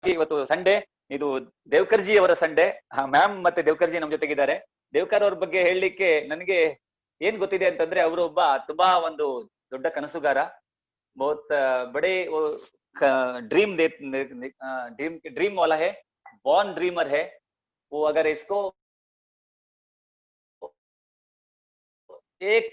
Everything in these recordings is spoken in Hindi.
ಇವತ್ತು ಸಂಡೇ, ಇದು ದೇವ್ಕರ್ಜಿ ಅವರ ಸಂಡೇ. ಮ್ಯಾಮ್ ಮತ್ತೆ ದೇವ್ಕರ್ಜಿ ನಮ್ ಜೊತೆಗಿದ್ದಾರೆ. ದೇವ್ಕರ್ ಅವ್ರ ಬಗ್ಗೆ ಹೇಳಲಿಕ್ಕೆ ನನಗೆ ಏನ್ ಗೊತ್ತಿದೆ ಅಂತಂದ್ರೆ, ಅವರು ಒಬ್ಬ ತುಂಬಾ ಒಂದು ದೊಡ್ಡ ಕನಸುಗಾರ. ಬಹುತ್ ಬಡೆ ड्रीम ड्रीम ड्रीम वाला है, बॉर्न ड्रीमर है वो। अगर इसको एक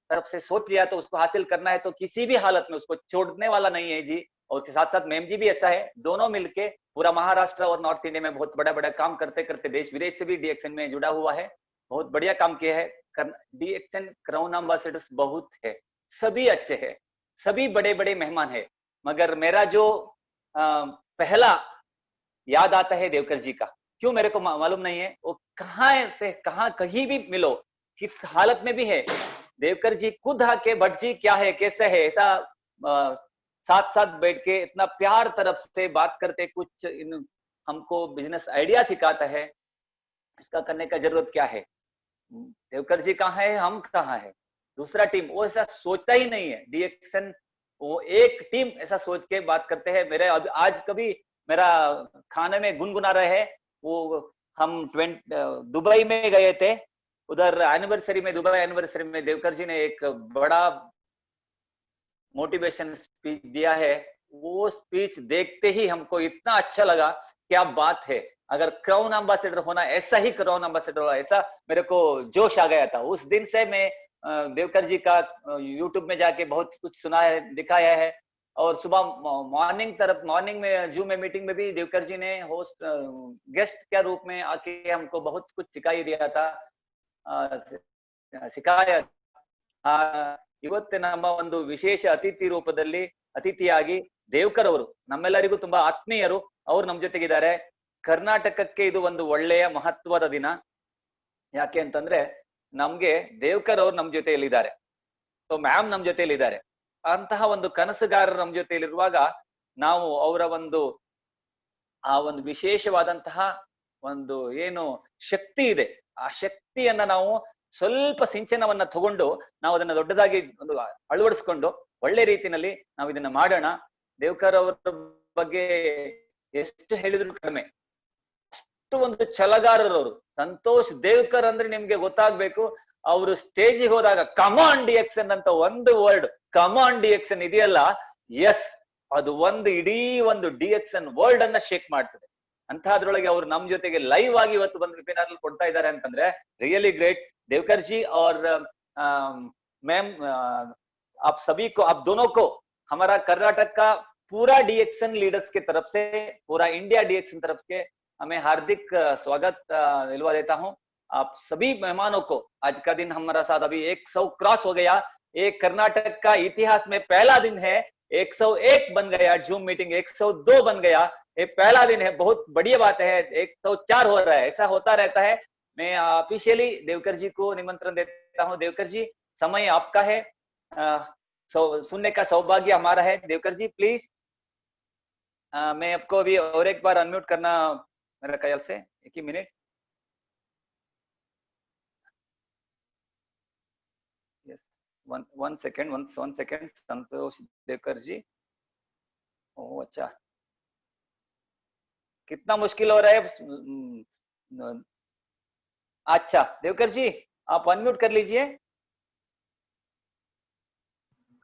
तरफ से सोच लिया तो उसको हासिल करना है, तो किसी भी हालत में उसको छोड़ने वाला नहीं है जी। और साथ साथ मैम जी भी ऐसा है, दोनों मिलके पूरा महाराष्ट्र और नॉर्थ इंडिया में बहुत बड़ा बड़ा काम करते करते देश विदेश से भी डीएक्सएन में जुड़ा हुआ है। बहुत बढ़िया काम किया है। डीएक्सएन क्राउन एम्बेसडर्स बहुत है, सभी अच्छे हैं, सभी बड़े बड़े मेहमान है। मगर मेरा जो पहला याद आता है देवकर जी का, क्यों मेरे को मालूम नहीं है, वो कहाँ से कहाँ कहीं भी मिलो, किस हालत में भी है, देवकर जी खुद आके भट्ट जी क्या है कैसे है, ऐसा साथ साथ बैठ के इतना प्यार तरफ से बात करते, कुछ हमको बिजनेस आइडिया सिखाता है, इसका करने का जरूरत क्या है, देवकर जी कहाँ है, हम कहाँ है, दूसरा टीम, वो ऐसा सोचता ही नहीं है। डीएक्सएन वो एक टीम ऐसा सोच के बात करते हैं। मेरे आज कभी मेरा खाने में गुनगुना रहे हैं, वो हम दुबई में गए थे, उधर एनिवर्सरी में, दुबई एनिवर्सरी में देवकर जी ने एक बड़ा मोटिवेशन स्पीच दिया है। वो स्पीच देखते ही हमको इतना अच्छा लगा, क्या बात है, अगर क्राउन एम्बेसडर होना, ऐसा ही क्राउन एम्बेसडर होना, ऐसा मेरे को जोश आ गया था। उस दिन से मैं देवकर जी का यूट्यूब में जाके बहुत कुछ सुना है, दिखाया है। और सुबह मॉर्निंग में जूम में मीटिंग में भी देवकर जी ने होस्ट गेस्ट के रूप में आके हमको बहुत कुछ सिखाई दिया था, सिखाया। ಇವತ್ತು ನಮ್ಮ ಒಂದು ವಿಶೇಷ ಅತಿಥಿ ರೂಪದಲ್ಲಿ ಅತಿಥಿಯಾಗಿ ದೇವ್ಕರ್ ಅವರು ನಮ್ಮೆಲ್ಲರಿಗೂ ತುಂಬಾ ಆತ್ಮೀಯರು, ಅವರು ನಮ್ಮ ಜೊತೆಗಿದ್ದಾರೆ. ಕರ್ನಾಟಕಕ್ಕೆ ಇದು ಒಂದು ಒಳ್ಳೆಯ ಮಹತ್ವದ ದಿನ. ಯಾಕೆ ಅಂತಂದ್ರೆ ನಮ್ಗೆ ದೇವ್ಕರ್ ಅವ್ರು ನಮ್ ಜೊತೆಯಲ್ಲಿದ್ದಾರೆ, ಸೊ ಮ್ಯಾಮ್ ನಮ್ ಜೊತೆಯಲ್ಲಿದ್ದಾರೆ. ಅಂತಹ ಒಂದು ಕನಸುಗಾರರು ನಮ್ ಜೊತೆಯಲ್ಲಿರುವಾಗ ನಾವು ಅವರ ಆ ಒಂದು ವಿಶೇಷವಾದಂತಹ ಒಂದು ಏನು ಶಕ್ತಿ ಇದೆ, ಆ ಶಕ್ತಿಯನ್ನ ನಾವು ಸ್ವಲ್ಪ ಸಿಂಚನವನ್ನ ತಗೊಂಡು ನಾವು ಅದನ್ನ ದೊಡ್ಡದಾಗಿ ಒಂದು ಅಳವಡಿಸ್ಕೊಂಡು ಒಳ್ಳೆ ರೀತಿಯಲ್ಲಿ ನಾವು ಇದನ್ನ ಮಾಡೋಣ. ದೇವ್ಕರ್ ಅವರ ಬಗ್ಗೆ ಎಷ್ಟು ಹೇಳಿದ್ರು ಕಡಿಮೆ, ಅಷ್ಟು ಒಂದು ಛಲಗಾರರವರು. ಸಂತೋಷ್ ದೇವ್ಕರ್ ಅಂದ್ರೆ ನಿಮ್ಗೆ ಗೊತ್ತಾಗ್ಬೇಕು, ಅವರು ಸ್ಟೇಜಿಗೆ ಹೋದಾಗ ಕಮಾನ್ ಡಿಎಕ್ಸನ್ ಅಂತ ಒಂದು ವರ್ಡ್, ಕಮಾನ್ ಡಿಎಕ್ಸನ್ ಇದೆಯಲ್ಲ, ಎಸ್, ಅದು ಒಂದು ಇಡೀ ಒಂದು ಡಿಎಕ್ಸನ್ ವರ್ಲ್ಡ್ ಅನ್ನ ಶೇಕ್ ಮಾಡ್ತದೆ. ಅಂತಹದ್ರೊಳಗೆ ಅವ್ರು ನಮ್ ಜೊತೆಗೆ ಲೈವ್ ಆಗಿ ಇವತ್ತು ಬಂದು ವೆಬಿನಾರ್ ಕೊಡ್ತಾ ಇದ್ದಾರೆ ಅಂತಂದ್ರೆ रियली ग्रेट। देवकर जी और मैम, आप सभी को, आप दोनों को हमारा कर्नाटक का पूरा डीएक्सएन लीडर्स के तरफ से, पूरा इंडिया डीएक्सएन तरफ से हमें हार्दिक स्वागत दिलवा देता हूं। आप सभी मेहमानों को, आज का दिन हमारा साथ अभी 100 क्रॉस हो गया। एक कर्नाटक का इतिहास में पहला दिन है, 101 बन गया, जूम मीटिंग 102 बन गया, ये पहला दिन है, बहुत बढ़िया बात है। 104 हो रहा है, ऐसा होता रहता है। मैं ऑफिशियली देवकर जी को निमंत्रण देता हूं। देवकर जी, समय आपका है, सुनने का सौभाग्य हमारा है। देवकर जी प्लीज, मैं आपको अभी और एक बार अनम्यूट करना मेरा ख्याल से, एक ही मिनट। Yes, one second. Santosh Devkar ji, ओह अच्छा, कितना मुश्किल हो रहा है। अच्छा देवकर जी, आप अनम्यूट कर लीजिए।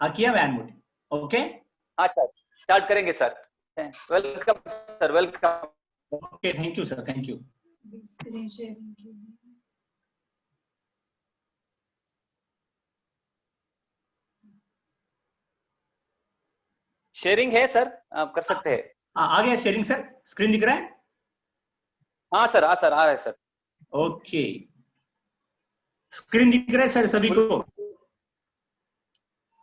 हाँ किया मैं अनम्यूट, ओके। अच्छा, स्टार्ट करेंगे sir. Welcome sir, welcome. Okay, thank you sir, thank you. Sharing है सर, आप कर सकते हैं। आ गया शेयरिंग सर, स्क्रीन दिख रहा है? हाँ सर, हाँ सर, आ रहा है सर। ओके, स्क्रीन दिख रहा है सर सभी को?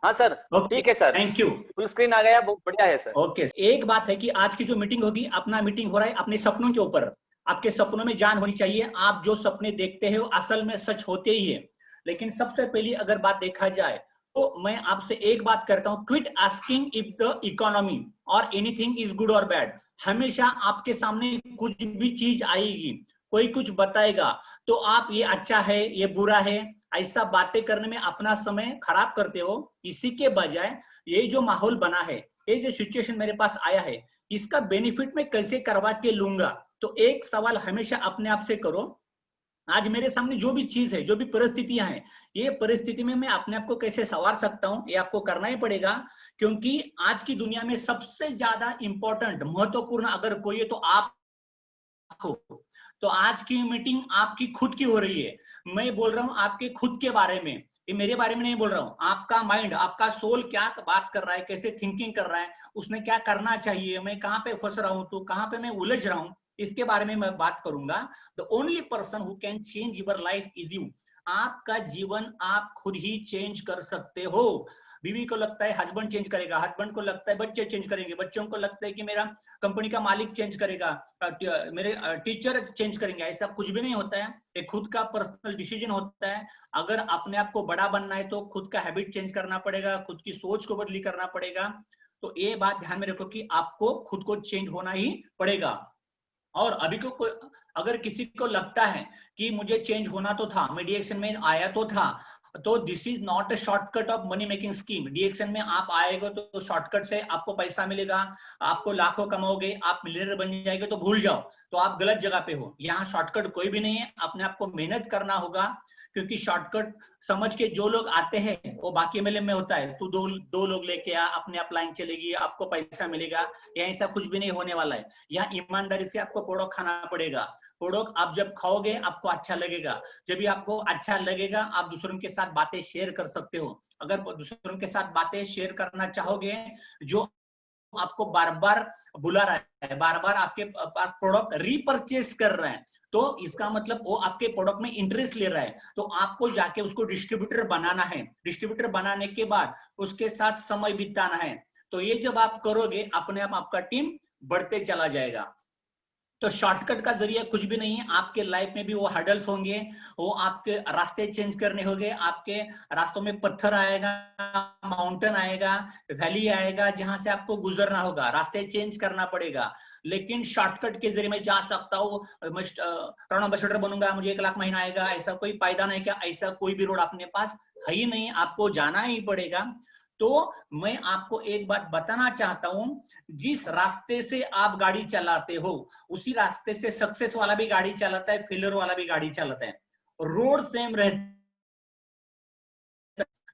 हाँ सर, ठीक है sir, thank you. Full screen आ गया, बहुत बढ़िया है सर। ओके, एक बात है कि आज की जो मीटिंग होगी, अपना मीटिंग हो रहा है अपने सपनों के ऊपर। आपके सपनों में जान होनी चाहिए। आप जो सपने देखते हैं वो असल में सच होते ही है। लेकिन सबसे पहली अगर बात देखा जाए तो मैं आपसे एक बात करता हूं, quit asking if the economy और एनीथिंग इज गुड और बैड। हमेशा आपके सामने कुछ भी चीज आएगी, कोई कुछ बताएगा तो आप ये अच्छा है, ये बुरा है, ऐसा बातें करने में अपना समय खराब करते हो। इसी के बजाय ये जो माहौल बना है, ये जो सिचुएशन मेरे पास आया है, इसका बेनिफिट मैं कैसे करवा के लूंगा। तो एक सवाल हमेशा अपने आप से करो, आज मेरे सामने जो भी चीज है, जो भी परिस्थितियां हैं, ये परिस्थिति में मैं अपने आप को कैसे संवार सकता हूं, ये आपको करना ही पड़ेगा। क्योंकि आज की दुनिया में सबसे ज्यादा इंपॉर्टेंट, महत्वपूर्ण अगर कोई है तो आप हो। तो आज की मीटिंग आपकी खुद की हो रही है। मैं बोल रहा हूं आपके खुद के बारे में, ये मेरे बारे में नहीं बोल रहा हूं। आपका माइंड, आपका सोल क्या बात कर रहा है, कैसे थिंकिंग कर रहा है, उसने क्या करना चाहिए, मैं कहां पे फंस रहा हूं, तो कहां पे मैं उलझ रहा हूं, इसके बारे में मैं बात करूंगा। The only person who can change your life is you. आपका जीवन आप खुद ही चेंज कर सकते हो। बीवी को लगता है हस्बैंड चेंज करेगा, हस्बैंड को लगता है बच्चे चेंज करेंगे, बच्चों को लगता है कि मेरा कंपनी का मालिक चेंज करेगा, मेरे टीचर चेंज करेंगे। ऐसा कुछ भी नहीं होता है, एक खुद का पर्सनल डिसीजन होता है। अगर अपने आप को बड़ा बनना है तो खुद का हैबिट चेंज करना पड़ेगा, खुद की सोच को बदली करना पड़ेगा। तो ये बात ध्यान में रखो कि आपको खुद को चेंज होना ही पड़ेगा। और अभी को अगर किसी को लगता है कि मुझे चेंज होना तो था, मैं डीएक्शन में आया तो था, तो this is not a shortcut of money making scheme. DXN में आप आएगा तो शॉर्टकट से आपको पैसा मिलेगा, आपको लाखों कमाओगे, आप मिलियनर बन जाएंगे, तो भूल जाओ, तो आप गलत जगह पे हो। यहाँ शॉर्टकट कोई भी नहीं है, अपने आप को मेहनत करना होगा। क्योंकि शॉर्टकट समझ के जो लोग आते हैं वो बाकी मेले में होता है, तू दो लोग लेके आ, अपने आप लाइन चलेगी, आपको पैसा मिलेगा। या ऐसा कुछ भी नहीं होने वाला है। यहाँ ईमानदारी से आपको प्रोडक्ट खाना पड़ेगा। प्रोडक्ट आप जब खाओगे आपको अच्छा लगेगा, जब भी आपको अच्छा लगेगा आप दूसरों के साथ बातें शेयर कर सकते हो। अगर दूसरों के साथ बातें शेयर करना चाहोगे, जो आपको बार बार बुला रहा है, बार बार आपके पास प्रोडक्ट रीपरचेस कर रहा है, तो इसका मतलब वो आपके प्रोडक्ट में इंटरेस्ट ले रहा है। तो आपको जाके उसको डिस्ट्रीब्यूटर बनाना है। डिस्ट्रीब्यूटर बनाने के बाद उसके साथ समय बिताना है। तो ये जब आप करोगे, अपने आप आपका टीम बढ़ते चला जाएगा। तो शॉर्टकट का जरिया कुछ भी नहीं है। आपके लाइफ में भी वो हर्डल्स होंगे, वो आपके रास्ते चेंज करने होंगे। आपके रास्तों में पत्थर आएगा, माउंटेन आएगा, वैली आएगा, जहां से आपको गुजरना होगा, रास्ते चेंज करना पड़ेगा। लेकिन शॉर्टकट के जरिए मैं जा सकता हूँ, मैं करोड़ एम्बेसडर बनूंगा, मुझे 1 लाख महीना आएगा, ऐसा कोई फायदा नहीं। क्या ऐसा कोई भी रोड अपने पास है ही नहीं, आपको जाना ही पड़ेगा। तो मैं आपको एक बात बताना चाहता हूं, जिस रास्ते से आप गाड़ी चलाते हो उसी रास्ते से सक्सेस वाला भी गाड़ी चलाता है, फेलियर वाला भी गाड़ी चलाता है। रोड सेम रहता।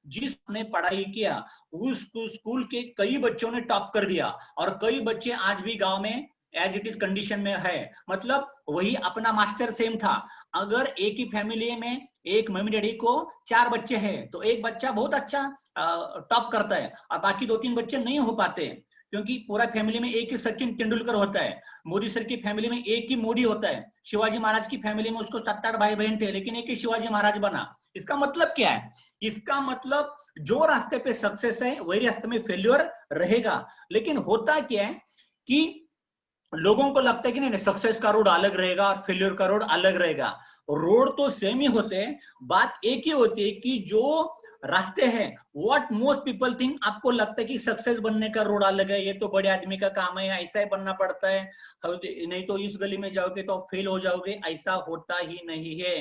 जिसने पढ़ाई किया उस स्कूल के कई बच्चों ने टॉप कर दिया, और कई बच्चे आज भी गांव में एज इट इज कंडीशन में है। मतलब वही अपना मास्टर सेम था। अगर एक ही फैमिली में एक मम्मी डैडी को 4 बच्चे हैं, तो एक बच्चा बहुत अच्छा टॉप करता है और बाकी 2-3 बच्चे नहीं हो पाते, क्योंकि पूरा फैमिली में एक ही सचिन तेंदुलकर होता है, मोदी सर की फैमिली में एक ही मोदी होता है, शिवाजी महाराज की फैमिली में उसको 7-8 भाई बहन थे, लेकिन एक ही शिवाजी महाराज बना। इसका मतलब क्या है? इसका मतलब जो रास्ते पे सक्सेस है वही रास्ते में फेल्योर रहेगा। लेकिन होता क्या है कि लोगों को लगता है कि नहीं, सक्सेस का रोड अलग रहेगा और फेल्योर का रोड अलग रहेगा। रोड तो सेम ही होते हैं, बात एक ही होती है कि जो रास्ते हैं, व्हाट मोस्ट पीपल थिंक, आपको लगता है कि सक्सेस बनने का रोड अलग है, ये तो बड़े आदमी का काम है, ऐसा ही बनना पड़ता है, नहीं तो इस गली में जाओगे तो फेल हो जाओगे। ऐसा होता ही नहीं है।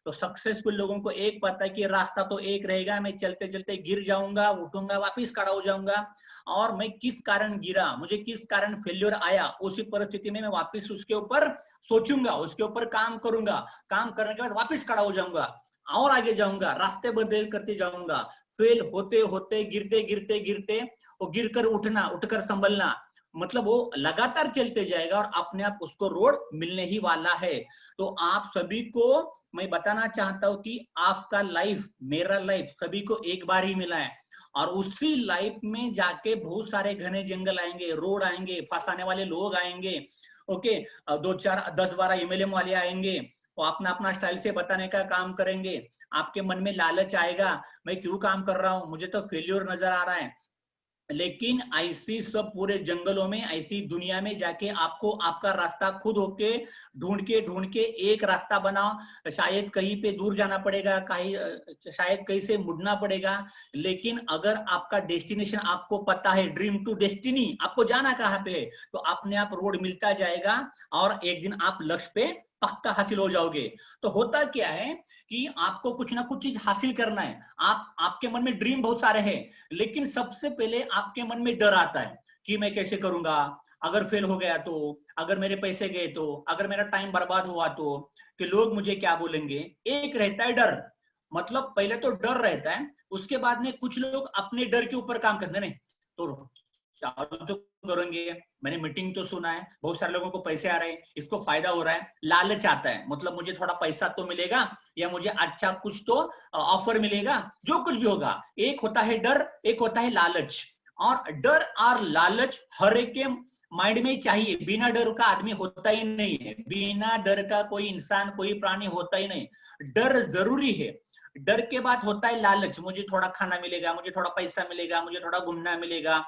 तो सक्सेसफुल लोगों को एक पता है कि रास्ता तो एक रहेगा, मैं चलते चलते गिर जाऊंगा, उठूंगा, वापिस खड़ा हो जाऊंगा, और मैं किस कारण गिरा, मुझे किस कारण फेल्योर आया, उसी परिस्थिति में मैं वापिस उसके ऊपर सोचूंगा, उसके ऊपर काम करूंगा, काम करने के बाद वापिस खड़ा हो जाऊंगा और आगे जाऊंगा, रास्ते बदल करते जाऊंगा। फेल होते होते, गिरते गिरते गिरते, वो गिरकर उठना, उठकर संभलना, मतलब वो लगातार चलते जाएगा और अपने आप उसको रोड मिलने ही वाला है। तो आप सभी को मैं बताना चाहता हूं कि आपका लाइफ, मेरा लाइफ सभी को एक बार ही मिला है, और उसी लाइफ में जाके बहुत सारे घने जंगल आएंगे, रोड आएंगे, फंसाने वाले लोग आएंगे, ओके, 2-4-10-12 एमएलए वाले आएंगे, वो अपना अपना स्टाइल से बताने का काम करेंगे। आपके मन में लालच आएगा, मैं क्यों काम कर रहा हूं, मुझे तो फेल्योर नजर आ रहा है। लेकिन ऐसी सब पूरे जंगलों में, ऐसी दुनिया में जाके आपको आपका रास्ता खुद होके ढूंढ के एक रास्ता बनाओ। शायद कहीं पे दूर जाना पड़ेगा, कहीं शायद कहीं से मुड़ना पड़ेगा, लेकिन अगर आपका डेस्टिनेशन आपको पता है, ड्रीम टू डेस्टिनी, आपको जाना कहाँ पे है, तो अपने आप रोड मिलता जाएगा और एक दिन आप लक्ष्य पे पक्का हासिल हो जाओगे। तो होता क्या है कि आपको कुछ ना कुछ चीज हासिल करना है। आपके मन में ड्रीम बहुत सारे हैं, लेकिन सबसे पहले आपके मन में डर आता है कि मैं कैसे करूंगा, अगर फेल हो गया तो, अगर मेरे पैसे गए तो, अगर मेरा टाइम बर्बाद हुआ तो, कि लोग मुझे क्या बोलेंगे। एक रहता है डर, मतलब पहले तो डर रहता है, उसके बाद में कुछ लोग अपने डर के ऊपर काम करते हैं, तो चालू तो करेंगे। मैंने मीटिंग तो सुना है, बहुत सारे लोगों को पैसे आ रहे हैं, इसको फायदा हो रहा है, लालच आता है, मतलब मुझे थोड़ा पैसा तो मिलेगा या मुझे अच्छा कुछ तो ऑफर मिलेगा, जो कुछ भी होगा। एक होता है डर, एक होता है लालच। और डर और लालच हर एक के माइंड में चाहिए, बिना डर का आदमी होता ही नहीं है, बिना डर का कोई इंसान कोई प्राणी होता ही नहीं। डर जरूरी है। डर के बाद होता है लालच, मुझे थोड़ा खाना मिलेगा, मुझे थोड़ा पैसा मिलेगा, मुझे थोड़ा घूमना मिलेगा,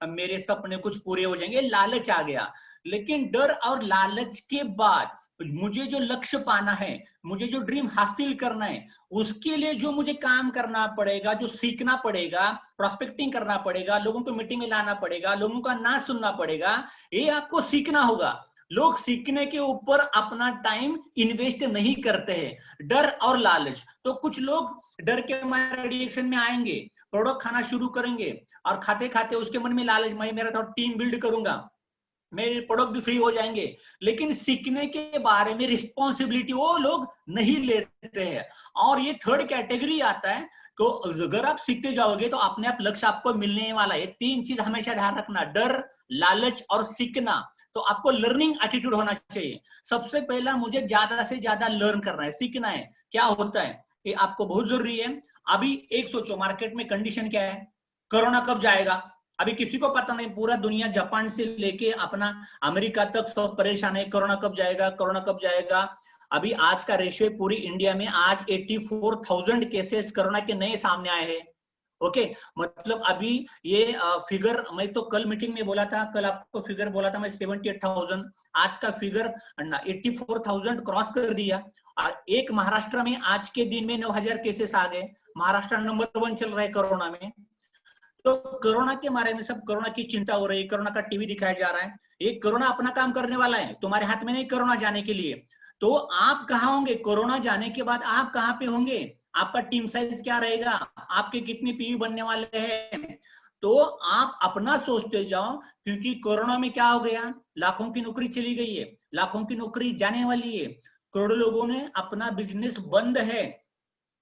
मेरे सपने कुछ पूरे हो जाएंगे, लालच आ गया। लेकिन डर और लालच के बाद मुझे जो लक्ष्य पाना है, मुझे जो ड्रीम हासिल करना है, उसके लिए जो मुझे काम करना पड़ेगा, जो सीखना पड़ेगा, प्रोस्पेक्टिंग करना पड़ेगा, लोगों को मीटिंग में लाना पड़ेगा, लोगों का ना सुनना पड़ेगा, ये आपको सीखना होगा। लोग सीखने के ऊपर अपना टाइम इन्वेस्ट नहीं करते हैं, डर और लालच। तो कुछ लोग डर के हमारे रिएक्शन में आएंगे, प्रोडक्ट खाना शुरू करेंगे, और खाते खाते उसके मन में लालच, मैं मेरा तो टीम बिल्ड करूंगा, मेरे प्रोडक्ट भी फ्री हो जाएंगे, लेकिन सीखने के बारे में रिस्पॉन्सिबिलिटी वो लोग नहीं लेते हैं। और ये थर्ड कैटेगरी आता है, तो अगर आप सीखते जाओगे तो अपने आप लक्ष्य आपको मिलने वाला है। तीन चीज हमेशा ध्यान रखना, डर, लालच और सीखना। तो आपको लर्निंग एटीट्यूड होना चाहिए। सबसे पहला मुझे ज्यादा से ज्यादा लर्न करना है, सीखना है। क्या होता है ये आपको बहुत जरूरी है। अभी एक सोचो, मार्केट में कंडीशन क्या है, कोरोना कब जाएगा, अभी किसी को पता नहीं। पूरा दुनिया जापान से लेके अपना अमेरिका तक सब परेशान है, कोरोना कब जाएगा, कोरोना कब जाएगा। अभी आज का रेशियो पूरी इंडिया में आज 84,000 केसेस कोरोना के नए सामने आए हैं। ओके, मतलब अभी ये फिगर, मैं तो कल मीटिंग में बोला था, कल आपको फिगर बोला था मैं 78,000, आज का फिगर 84,000 क्रॉस कर दिया। और एक महाराष्ट्र में आज के दिन में 9,000 केसेस आ गए। महाराष्ट्र नंबर 1 चल रहा है कोरोना में। तो कोरोना के बारे में सब, कोरोना की चिंता हो रही है, कोरोना का टीवी दिखाया जा रहा है। ये कोरोना अपना काम करने वाला है, तुम्हारे हाथ में नहीं कोरोना जाने के लिए। तो आप कहाँ होंगे कोरोना जाने के बाद, आप कहाँ पे होंगे, आपका टीम साइज क्या रहेगा, आपके कितने पीवी बनने वाले हैं। तो आप अपना सोचते जाओ, क्योंकि कोरोना में क्या हो गया, लाखों की नौकरी चली गई है, लाखों की नौकरी जाने वाली है, करोड़ों लोगों ने अपना बिजनेस बंद है,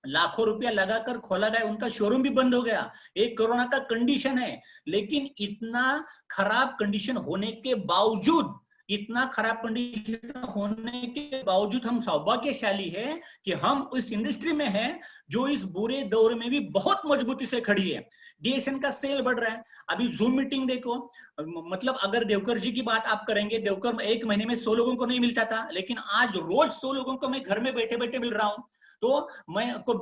लाखों रुपया लगाकर खोला गया उनका शोरूम भी बंद हो गया। एक कोरोना का कंडीशन है। लेकिन इतना खराब कंडीशन होने के बावजूद, इतना खराब कंडीशन होने के बावजूद हम सौभाग्यशाली है कि हम उस इंडस्ट्री में हैं जो इस बुरे दौर में भी बहुत मजबूती से खड़ी है। डीएक्शन का सेल बढ़ रहा है। अभी जूम मीटिंग देखो, मतलब अगर देवकर जी की बात आप करेंगे, देवकर एक महीने में 100 लोगों को नहीं मिलता था, लेकिन आज रोज 100 लोगों को मैं घर में बैठे बैठे मिल रहा हूँ। तो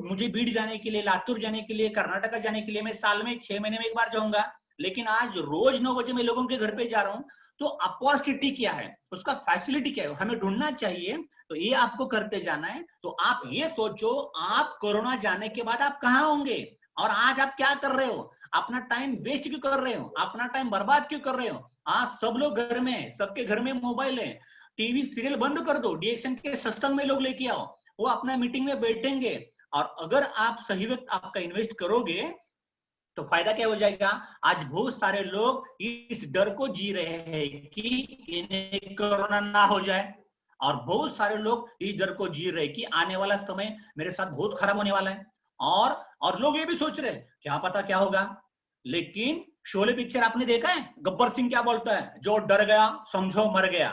मुझे बीड़ जाने के लिए, लातूर जाने के लिए, कर्नाटका जाने के लिए मैं साल में 6 महीने में एक बार जाऊंगा, लेकिन आज रोज 9 बजे मैं लोगों के घर पे जा रहा हूँ। तो अपॉर्चुनिटी क्या है, उसका फैसिलिटी क्या है, हमें ढूंढना चाहिए। तो ये आपको करते जाना है। तो आप ये सोचो, आप कोरोना जाने के बाद आप कहाँ होंगे, और आज आप क्या कर रहे हो, अपना टाइम वेस्ट क्यों कर रहे हो, अपना टाइम बर्बाद क्यों कर रहे हो। आज सब लोग घर में, सबके घर में मोबाइल है, टीवी सीरियल बंद कर दो, डीएक्शन के सत्संग में लोग लेके आओ, वो अपना मीटिंग में बैठेंगे। और अगर आप सही वक्त आपका इन्वेस्ट करोगे तो फायदा क्या हो जाएगा। आज बहुत सारे लोग इस डर को जी रहे हैं कि इन्हें कोरोना ना हो जाए, और बहुत सारे लोग इस डर को जी रहे हैं कि आने वाला समय मेरे साथ बहुत खराब होने वाला है। और लोग ये भी सोच रहे हैं क्या पता क्या होगा। लेकिन शोले पिक्चर आपने देखा है, गब्बर सिंह क्या बोलता है, जो डर गया समझो मर गया।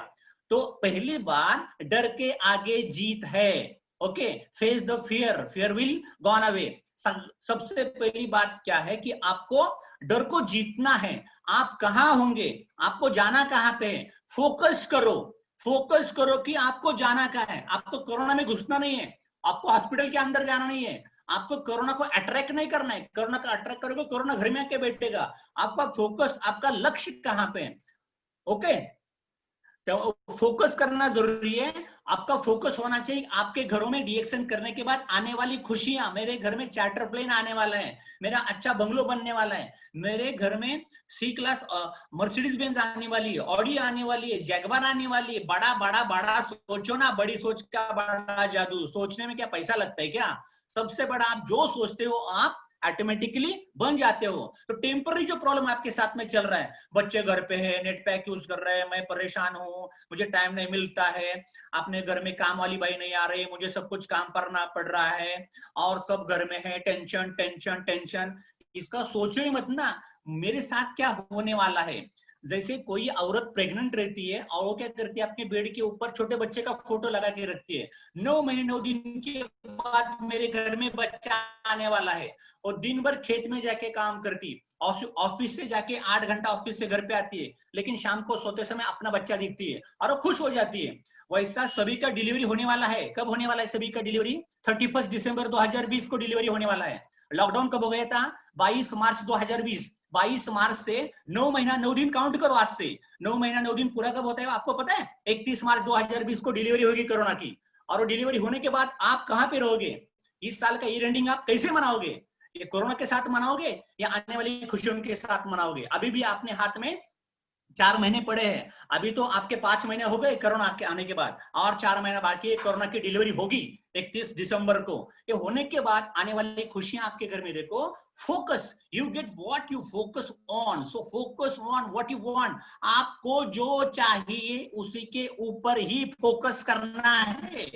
तो पहली बार डर के आगे जीत है। Okay, face the fear, fear will gone away. सबसे पहली बात क्या है कि आपको डर को जीतना है। आप कहां होंगे, आपको जाना कहां पे है, फोकस करो, फोकस करो कि आपको जाना कहां है। आपको कोरोना में घुसना नहीं है, आपको हॉस्पिटल के अंदर जाना नहीं है, आपको कोरोना को अट्रैक्ट नहीं करना है। कोरोना का अट्रैक्ट करोगे, कोरोना घर में आके बैठेगा। आपका फोकस, आपका लक्ष्य कहां पे है। ओके, तो फोकस करना जरूरी है। आपका फोकस होना चाहिए आपके घरों में डीएक्शन करने के बाद आने वाली खुशियां। मेरे घर में चार्टर प्लेन आने वाला है, मेरा अच्छा बंगलो बनने वाला है, मेरे घर में सी क्लास मर्सिडीज बेंज आने वाली है, ऑडी आने वाली है, जैगवार आने वाली है। बड़ा बड़ा बड़ा सोचो ना, बड़ी सोच का बड़ा जादू। सोचने में क्या पैसा लगता है क्या। सबसे बड़ा आप जो सोचते हो आप ऑटोमेटिकली बन जाते हो। तो टेम्पररी जो प्रॉब्लम आपके साथ में चल रहा है, बच्चे घर पे है, नेट पैक यूज कर रहे हैं, मैं परेशान हूँ, मुझे टाइम नहीं मिलता है, अपने घर में काम वाली बाई नहीं आ रही, मुझे सब कुछ काम करना पड़ रहा है, और सब घर में है, टेंशन टेंशन टेंशन, इसका सोचो ही मत ना मेरे साथ क्या होने वाला है। जैसे कोई औरत प्रेग्नेंट रहती है और वो क्या करती है, अपने बेड के ऊपर छोटे बच्चे का फोटो लगा के रखती है, 9 महीने 9 दिन के बाद मेरे घर में बच्चा आने वाला है, और दिन भर खेत में जाके काम करती, ऑफिस से जाके 8 घंटा ऑफिस से घर पे आती है, लेकिन शाम को सोते समय अपना बच्चा दिखती है और वो खुश हो जाती है। वैसा सभी का डिलीवरी होने वाला है। कब होने वाला है सभी का डिलीवरी? 31 दिसंबर 2020 को डिलीवरी होने वाला है। लॉकडाउन कब हो गया था? 22 मार्च 2020। 22 मार्च से 9 महीना 9 दिन काउंट करो, आज से 9 महीना 9 दिन पूरा कब होता है आपको पता है? 31 मार्च 2020 को डिलीवरी होगी कोरोना की। और वो डिलीवरी होने के बाद आप कहां पे रहोगे? इस साल का ईयर एंडिंग आप कैसे मनाओगे? ये कोरोना के साथ मनाओगे या आने वाली खुशियों के साथ मनाओगे? अभी भी अपने हाथ में 4 महीने पड़े हैं। अभी तो आपके 5 महीने हो गए कोरोना के आने के बाद, और 4 महीना बाकी है, कोरोना की डिलीवरी होगी 31 दिसंबर को। ये होने के बाद आने वाली खुशियां आपके घर में देखो। Focus, you get what you focus on, so focus on what you want. आपको जो चाहिए उसी के ऊपर ही फोकस करना है।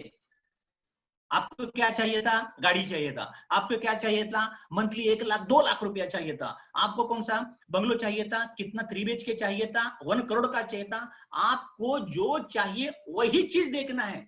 आपको क्या चाहिए था? गाड़ी चाहिए था। आपको क्या चाहिए था? मंथली 1 लाख 2 लाख रुपया चाहिए था। आपको कौन सा बंगलो चाहिए था? कितना 3 BHK चाहिए था? 1 करोड़ का चाहिए था? आपको जो चाहिए वही चीज देखना है,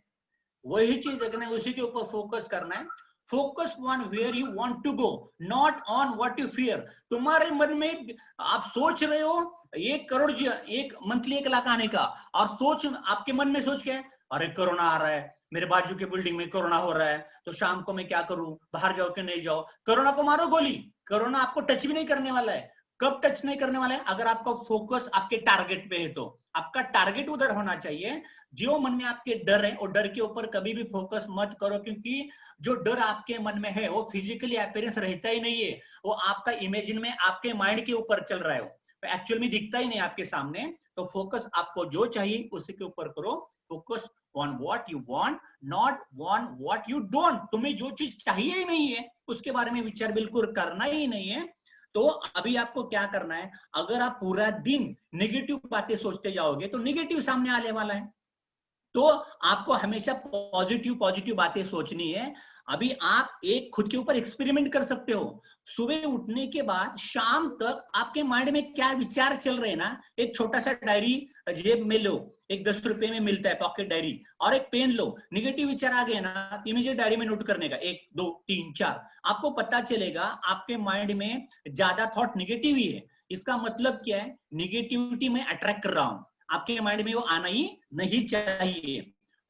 वही चीज देखना है, उसी के ऊपर फोकस करना है। Focus on where you want to go, not on what you fear. तुम्हारे मन में आप सोच रहे हो 1 करोड़, एक मंथली 1 लाख आने का, और सोच आपके मन में सोच के, अरे कोरोना आ रहा है, मेरे बाजू के बिल्डिंग में कोरोना हो रहा है, तो शाम को मैं क्या करूं, बाहर जाओ कि नहीं जाओ? कोरोना को मारो गोली। कोरोना आपको टच भी नहीं करने वाला है। कब टच नहीं करने वाला है? अगर आपका फोकस आपके टारगेट पे है तो। आपका टारगेट उधर होना चाहिए। जो मन में आपके डर है, और डर के ऊपर कभी भी फोकस मत करो, क्योंकि जो डर आपके मन में है वो फिजिकली अपीयरेंस रहता ही नहीं है, वो आपका इमेजिन में आपके माइंड के ऊपर चल रहा है, एक्चुअल में दिखता ही नहीं आपके सामने। तो फोकस आपको जो चाहिए उसी के ऊपर करो। Focus on what you want, not on what you don't. तुम्हें जो चीज चाहिए ही नहीं है उसके बारे में विचार बिल्कुल करना ही नहीं है। तो अभी आपको क्या करना है, अगर आप पूरा दिन नेगेटिव बातें सोचते जाओगे तो नेगेटिव सामने आने वाला है। तो आपको हमेशा पॉजिटिव पॉजिटिव बातें सोचनी है। अभी आप एक खुद के ऊपर एक्सपेरिमेंट कर सकते हो। सुबह उठने के बाद शाम तक आपके माइंड में क्या विचार चल रहे हैं ना, एक छोटा सा डायरी जेब में लो, एक 10 रुपए में मिलता है पॉकेट डायरी, और एक पेन लो। निगेटिव विचार आ गए ना, इमीडिएट डायरी में नोट करने का, 1 2 3 4। आपको पता चलेगा आपके माइंड में ज्यादा थॉट निगेटिव ही है। इसका मतलब क्या है? निगेटिविटी में अट्रैक्ट कर रहा हूं, आपके माइंड में वो आना ही नहीं चाहिए।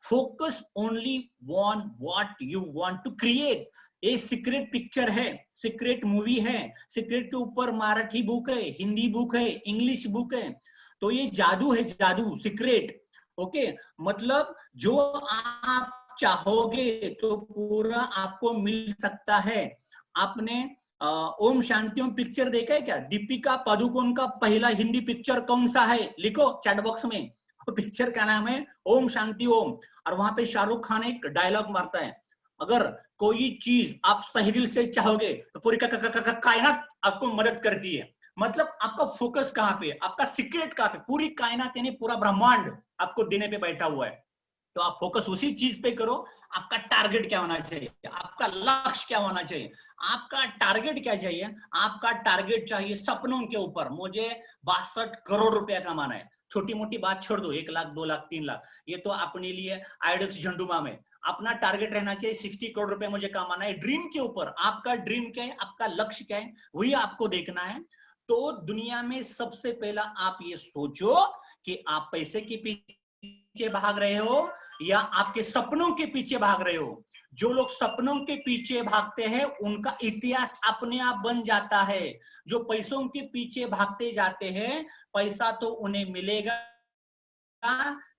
Focus only on what you want to create. ये सीक्रेट पिक्चर है, सीक्रेट मूवी है, सीक्रेट के ऊपर मराठी बुक है, हिंदी बुक है, इंग्लिश बुक है। तो ये जादू है, जादू, सीक्रेट। ओके, मतलब जो आप चाहोगे तो पूरा आपको मिल सकता है। आपने ओम शांति ओम पिक्चर देखा है क्या? दीपिका पादुकोण का पहला हिंदी पिक्चर कौन सा है? लिखो चैट बॉक्स में। वो पिक्चर का नाम है ओम शांति ओम। और वहां पे शाहरुख खान एक डायलॉग मारता है, अगर कोई चीज आप सही दिल से चाहोगे तो पूरी कायनात आपको मदद करती है। मतलब आपका फोकस कहाँ पे, आपका सीक्रेट कहाँ पे? पूरी कायनात यानी पूरा ब्रह्मांड आपको देने पे बैठा हुआ है। तो आप फोकस उसी चीज पे करो। आपका टारगेट क्या होना चाहिए? आपका लक्ष्य क्या होना चाहिए? आपका टारगेट क्या चाहिए? आपका टारगेट चाहिए सपनों के ऊपर। मुझे 62 करोड़ रुपया कमाना है। छोटी मोटी बात छोड़ दो, 1 लाख 2 लाख 3 लाख, ये तो अपने लिए आइडल्स झंडुमा में। अपना टारगेट रहना चाहिए 60 करोड़ रुपया मुझे कमाना है। ड्रीम के ऊपर, आपका ड्रीम क्या है, आपका लक्ष्य क्या है, वही आपको देखना है। तो दुनिया में सबसे पहला आप ये सोचो कि आप पैसे के पीछे भाग रहे हो या आपके सपनों के पीछे भाग रहे हो। जो लोग सपनों के पीछे भागते हैं उनका इतिहास अपने आप बन जाता है। जो पैसों के पीछे भागते जाते हैं, पैसा तो उन्हें मिलेगा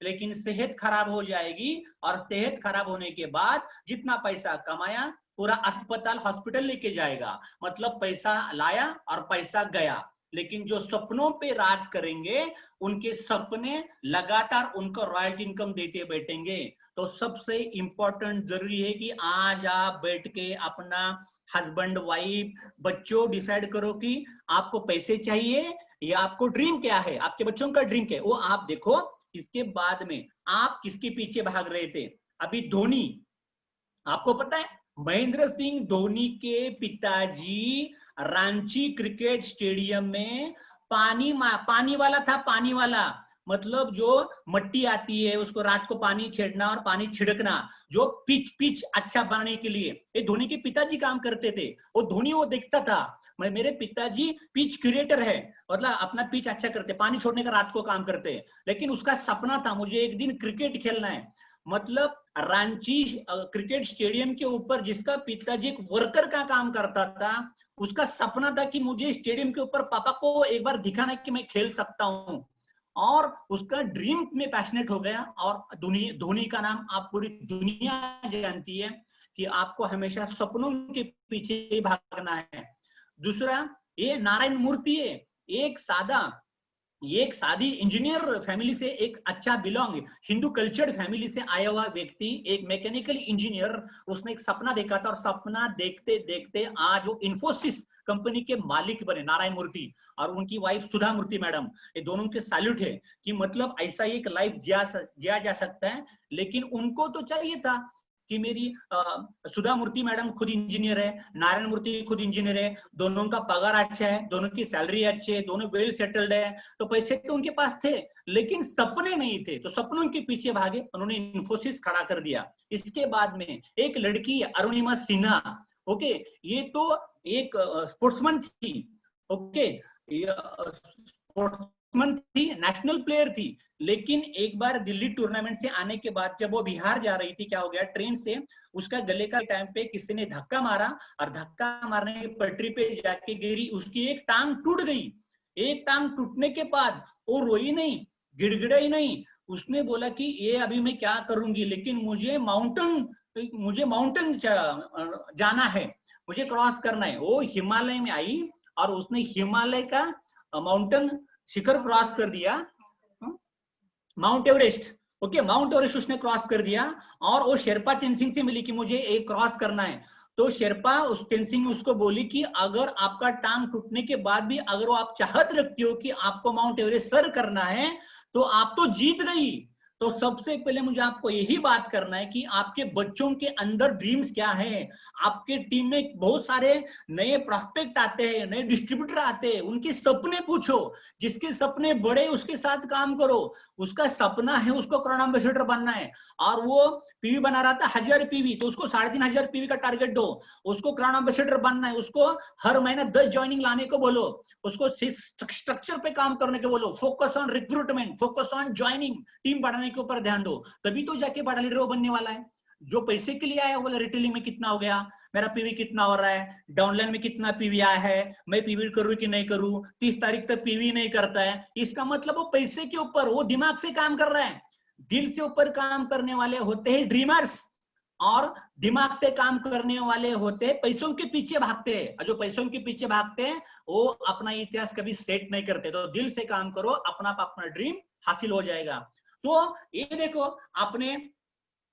लेकिन सेहत खराब हो जाएगी, और सेहत खराब होने के बाद जितना पैसा कमाया पूरा अस्पताल हॉस्पिटल लेके जाएगा। मतलब पैसा लाया और पैसा गया। लेकिन जो सपनों पे राज करेंगे उनके सपने लगातार उनको रॉयल्टी इनकम देते बैठेंगे। तो सबसे इंपॉर्टेंट जरूरी है कि आज आप बैठ के अपना हस्बैंड वाइफ बच्चों डिसाइड करो कि आपको पैसे चाहिए या आपको ड्रीम क्या है, आपके बच्चों का ड्रीम क्या है वो आप देखो। इसके बाद में आप किसके पीछे भाग रहे थे। अभी धोनी, आपको पता है महेंद्र सिंह धोनी के पिताजी रांची क्रिकेट स्टेडियम में पानी वाला था, पानी वाला मतलब जो मट्टी आती है उसको रात को पानी छेड़ना और पानी छिड़कना, जो पिच अच्छा बनाने के लिए ये धोनी के पिताजी काम करते थे। वो धोनी वो देखता था मेरे पिताजी पिच क्रिएटर है, मतलब अपना पिच अच्छा करते, पानी छोड़ने का रात को काम करते, लेकिन उसका सपना था मुझे एक दिन क्रिकेट खेलना है। मतलब रांची क्रिकेट स्टेडियम के ऊपर जिसका पिताजी एक वर्कर का काम करता था, उसका सपना था कि मुझे स्टेडियम के ऊपर पापा को एक बार दिखाना कि मैं खेल सकता हूं, और उसका ड्रीम में पैशनेट हो गया। और धोनी का नाम आप पूरी दुनिया जानती है कि आपको हमेशा सपनों के पीछे भागना है। दूसरा, ये नारायण मूर्ति है, एक सादी इंजीनियर फैमिली से, एक अच्छा बिलोंग हिंदू कल्चर्ड फैमिली से आया हुआ व्यक्ति, एक मैकेनिकल इंजीनियर, उसने एक सपना देखा था और सपना देखते देखते आज वो इन्फोसिस कंपनी के मालिक बने नारायण मूर्ति, और उनकी वाइफ सुधा मूर्ति मैडम। ये दोनों के सैल्यूट है कि मतलब ऐसा एक लाइफ जिया जा सकता है। लेकिन उनको तो चाहिए था कि मेरी सुधा मूर्ति मैडम खुद इंजीनियर है, नारायण मूर्ति खुद इंजीनियर है, दोनों का पगार अच्छा है, दोनों की सैलरी अच्छी है, दोनों वेल सेटल्ड है, तो पैसे तो उनके पास थे लेकिन सपने नहीं थे, तो सपनों के पीछे भागे, उन्होंने इन्फोसिस खड़ा कर दिया। इसके बाद में एक लड़की अरुणिमा सिन्हा, ओके, ये तो एक स्पोर्ट्समैन थी, ओके, स्पोर्ट्समैन थी, नेशनल प्लेयर थी, लेकिन एक बार दिल्ली टूर्नामेंट से आने के बाद जब वो बिहार जा रही थी, क्या हो गया, ट्रेन से उसका गले का टाइम पे किसी ने धक्का मारा और धक्का मारने की पटरी पे जाके गिरी, उसकी एक टांग टूट गई। एक टांग टूटने के बाद वो रोई नहीं, गिड़गिड़ाई नहीं, उसने बोला कि ये अभी मैं क्या करूंगी, लेकिन मुझे माउंटेन जाना है, मुझे क्रॉस करना है। वो हिमालय में आई और उसने हिमालय का माउंटेन शिखर क्रॉस कर दिया, mount Everest, okay, mount Everest उसने क्रॉस कर दिया। और वो शेरपा तेनसिंग से मिली कि मुझे एक क्रॉस करना है, तो शेरपा उस तेनसिंग उसको बोली कि अगर आपका टांग टूटने के बाद भी अगर वो आप चाहत रखती हो कि आपको माउंट एवरेस्ट सर करना है तो आप तो जीत गई। तो सबसे पहले मुझे आपको यही बात करना है कि आपके बच्चों के अंदर ड्रीम्स क्या है। आपके टीम में बहुत सारे नए प्रोस्पेक्ट आते हैं, नए डिस्ट्रीब्यूटर आते हैं, उनके सपने पूछो, जिसके सपने बड़े उसके साथ काम करो। उसका सपना है उसको कोरोना एम्बेसडर बनना है और वो पीवी बना रहा था 1000 पीवी, तो उसको 3500 पीवी का टारगेट दो। उसको कोरोना एम्बेसडर बनना है, उसको हर महीने 10 ज्वाइनिंग लाने को बोलो, उसको स्ट्रक्चर पे काम करने को बोलो, focus on recruitment, focus on joining, team बढ़ाने के ऊपर ध्यान दो, तभी तो जाके बड़ा लीडर बनने वाला है। जो पैसे के लिए आया बोला रिटेलिंग में कितना हो गया, मेरा पीवी कितना हो रहा है, डाउनलाइन में कितना पीवी आया है, मैं पीवी करूं कि नहीं करूं, 30 तारीख तक पीवी नहीं करता है, इसका मतलब वो पैसे के ऊपर, वो दिमाग से काम कर रहा है। दिल से ऊपर काम करने वाले होते हैं ड्रीमर्स, और दिमाग से काम करने वाले होते हैं पैसों के पीछे भागते हैं, और जो पैसों के पीछे भागते हैं वो अपना इतिहास कभी सेट नहीं करते। तो दिल से काम करो, अपना ड्रीम हासिल हो जाएगा। तो ये देखो, आपने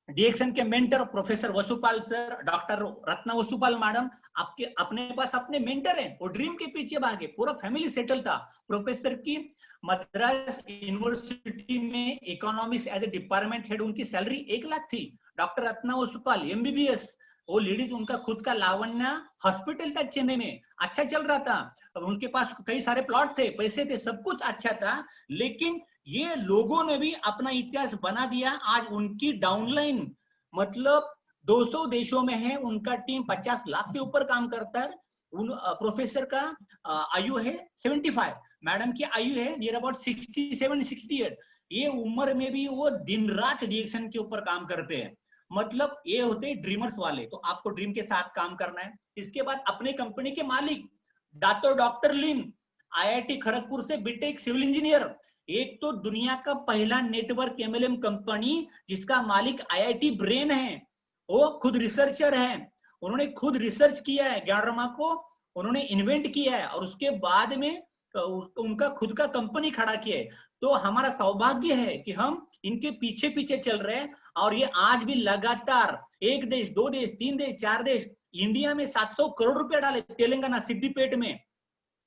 डीएक्शन के mentor professor Vasupal sir, doctor Ratna Vasupal madam, आपके अपने पास अपने मेंटर हैं, वो ड्रीम के पीछे भागे, पूरा फैमिली सेटल था। प्रोफेसर की मद्रास यूनिवर्सिटी में economics as a department head, उनकी सैलरी 1 लाख थी। डॉक्टर रत्ना वसुपाल एमबीबीएस, वो लेडीज, उनका खुद का लावण्या हॉस्पिटल था चेन्नई में, अच्छा चल रहा था, उनके पास कई सारे प्लॉट थे, पैसे थे, सब कुछ अच्छा था, लेकिन ये लोगों ने भी अपना इतिहास बना दिया। आज उनकी डाउनलाइन मतलब 200 देशों में है, उनका टीम 50 लाख से ऊपर काम करता है। प्रोफेसर का आयु है 75, मैडम की आयु है नियर अबाउट 67-68। ये उम्र में भी वो दिन रात डीएक्शन के ऊपर काम करते हैं। मतलब ये होते हैं ड्रीमर्स वाले। तो आपको ड्रीम के साथ काम करना है। इसके बाद अपने कंपनी के मालिक डॉक्टर लिन, आईआईटी खड़गपुर से बीटेक सिविल इंजीनियर, एक तो दुनिया का पहला नेटवर्क एमएलएम कंपनी जिसका मालिक आईआईटी ब्रेन है, वो खुद रिसर्चर है, उन्होंने खुद रिसर्च किया है, ज्ञानरमा को उन्होंने इन्वेंट किया है, और उसके बाद में उनका खुद का कंपनी खड़ा किया है। तो हमारा सौभाग्य है कि हम इनके पीछे पीछे चल रहे हैं, और ये आज भी लगातार 1 देश, 2 देश, 3 देश, 4 देश, इंडिया में 700 करोड़ रुपया डाले, तेलंगाना सिद्दीपेट में,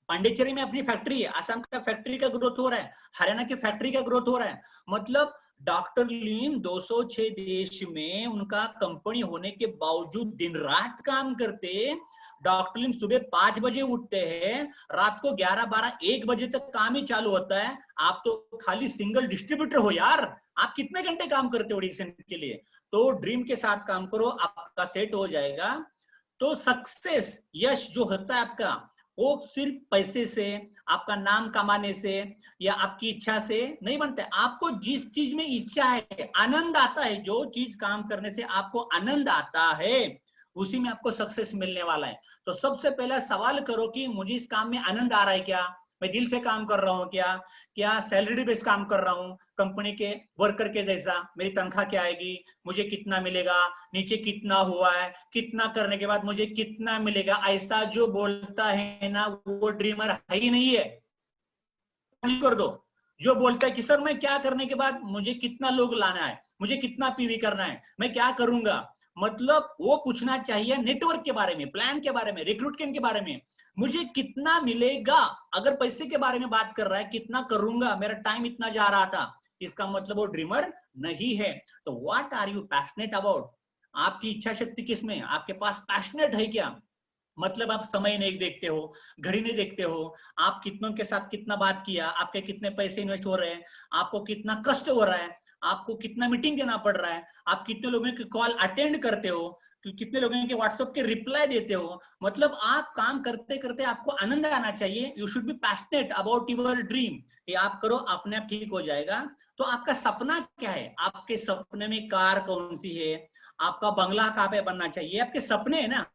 पांडिचेरी में अपनी फैक्ट्री है, आसाम का फैक्ट्री का ग्रोथ हो रहा है, हरियाणा की फैक्ट्री का ग्रोथ हो रहा है। मतलब डॉक्टर लीम 206 देश में उनका कंपनी होने के बावजूद दिन रात काम करते। डॉक्टर लीम सुबह 5 बजे उठते हैं, रात को 11, 12, 1 बजे तक काम ही चालू होता है। आप तो खाली सिंगल डिस्ट्रीब्यूटर हो यार, आप कितने घंटे काम करते हो डिक्शन के लिए? तो ड्रीम के साथ काम करो, आपका सेट हो जाएगा। तो सक्सेस, यश जो होता है आपका, वो सिर्फ पैसे से, आपका नाम कमाने से या आपकी इच्छा से नहीं बनता है। आपको जिस चीज में इच्छा है, आनंद आता है, जो चीज काम करने से आपको आनंद आता है, उसी में आपको सक्सेस मिलने वाला है। तो सबसे पहला सवाल करो कि मुझे इस काम में आनंद आ रहा है क्या, मैं दिल से काम कर रहा हूँ क्या, क्या सैलरी बेस्ड काम कर रहा हूँ कंपनी के वर्कर के जैसा, मेरी तनख्वाह क्या आएगी, मुझे कितना मिलेगा, नीचे कितना हुआ है, कितना करने के बाद मुझे कितना मिलेगा। ऐसा जो बोलता है ना, वो ड्रीमर है ही नहीं है। कर दो जो बोलता है कि सर मैं क्या करने के बाद मुझे कितना लोग लाना है, मुझे कितना पीवी करना है, मैं क्या करूंगा, मतलब वो पूछना चाहिए नेटवर्क के बारे में, प्लान के बारे में, रिक्रूटमेंट के बारे में, मुझे कितना मिलेगा। अगर पैसे के बारे में बात कर रहा है, कितना करूंगा, मेरा टाइम इतना जा रहा था, इसका मतलब वो ड्रीमर नहीं है। तो what are you passionate about? आपकी इच्छा शक्ति किसमें, आपके पास पैशनेट है क्या? मतलब आप समय नहीं देखते हो, घड़ी नहीं देखते हो, आप कितनों के साथ कितना बात किया, आपके कितने पैसे इन्वेस्ट हो रहे हैं, आपको कितना कष्ट हो रहा है, आपको कितना मीटिंग देना पड़ रहा है, आप कितने लोगों की कॉल अटेंड करते हो, कितने लोगों के व्हाट्सएप के रिप्लाई देते हो। मतलब आप काम करते करते आपको आनंद आना चाहिए। You should be passionate about your dream. ये आप करो, अपने आप ठीक हो जाएगा। तो आपका सपना क्या है? आपके सपने में कार कौन सी है, आपका बंगला कहाँ पे बनना चाहिए, आपके सपने है ना,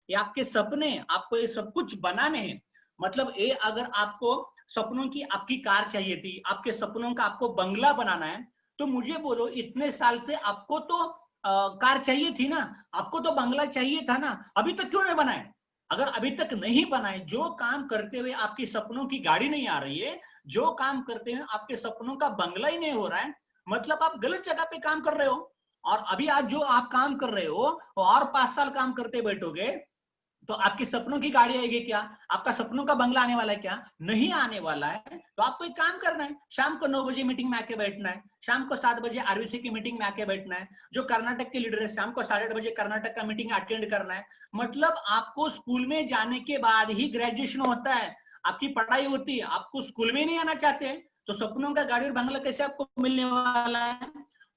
ये आपके सपने, आपको ये सब कुछ बनाने हैं। मतलब ये अगर आपको सपनों की आपकी कार चाहिए थी, आपके सपनों का आपको बंगला बनाना है, तो मुझे बोलो इतने साल से आपको तो कार चाहिए थी ना, आपको तो बंगला चाहिए था ना, अभी तक क्यों नहीं बनाए? अगर अभी तक नहीं बनाए, जो काम करते हुए आपकी सपनों की गाड़ी नहीं आ रही है, जो काम करते हुए आपके सपनों का बंगला ही नहीं हो रहा है, मतलब आप गलत जगह पे काम कर रहे हो। और अभी आज जो आप काम कर रहे हो और 5 साल काम करते बैठोगे तो आपके सपनों की गाड़ी आएगी क्या? आपका सपनों का बंगला आने वाला है क्या? नहीं आने वाला है। तो आपको एक काम करना है, शाम को 9 बजे मीटिंग में आके बैठना है, शाम को 7 बजे आरबीसी की मीटिंग में आके बैठना है, जो कर्नाटक के लीडर है शाम को 8:30 बजे कर्नाटक का मीटिंग अटेंड करना है। मतलब आपको स्कूल में जाने के बाद ही ग्रेजुएशन होता है, आपकी पढ़ाई होती है, आपको स्कूल में नहीं आना चाहते तो सपनों का गाड़ी और बंगला कैसे आपको मिलने वाला है?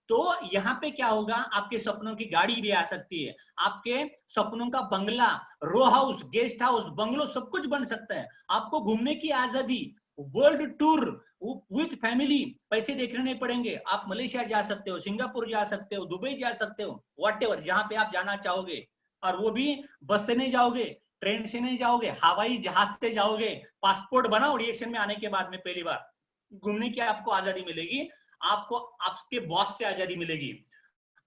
तो यहाँ पे क्या होगा, आपके सपनों की गाड़ी भी आ सकती है, आपके सपनों का बंगला, row house, guest house, bungalow सब कुछ बन सकता है। आपको घूमने की आजादी, वर्ल्ड टूर विद फैमिली, पैसे देखने नहीं पड़ेंगे, आप मलेशिया जा सकते हो, सिंगापुर जा सकते हो, दुबई जा सकते हो, व्हाटएवर जहां पे आप जाना चाहोगे। और वो भी बस से नहीं जाओगे, ट्रेन से नहीं जाओगे, हवाई जहाज से जाओगे। पासपोर्ट बनाओ रिएक्शन में आने के बाद में, पहली बार घूमने की आपको आजादी मिलेगी, आपको आपके बॉस से आजादी मिलेगी।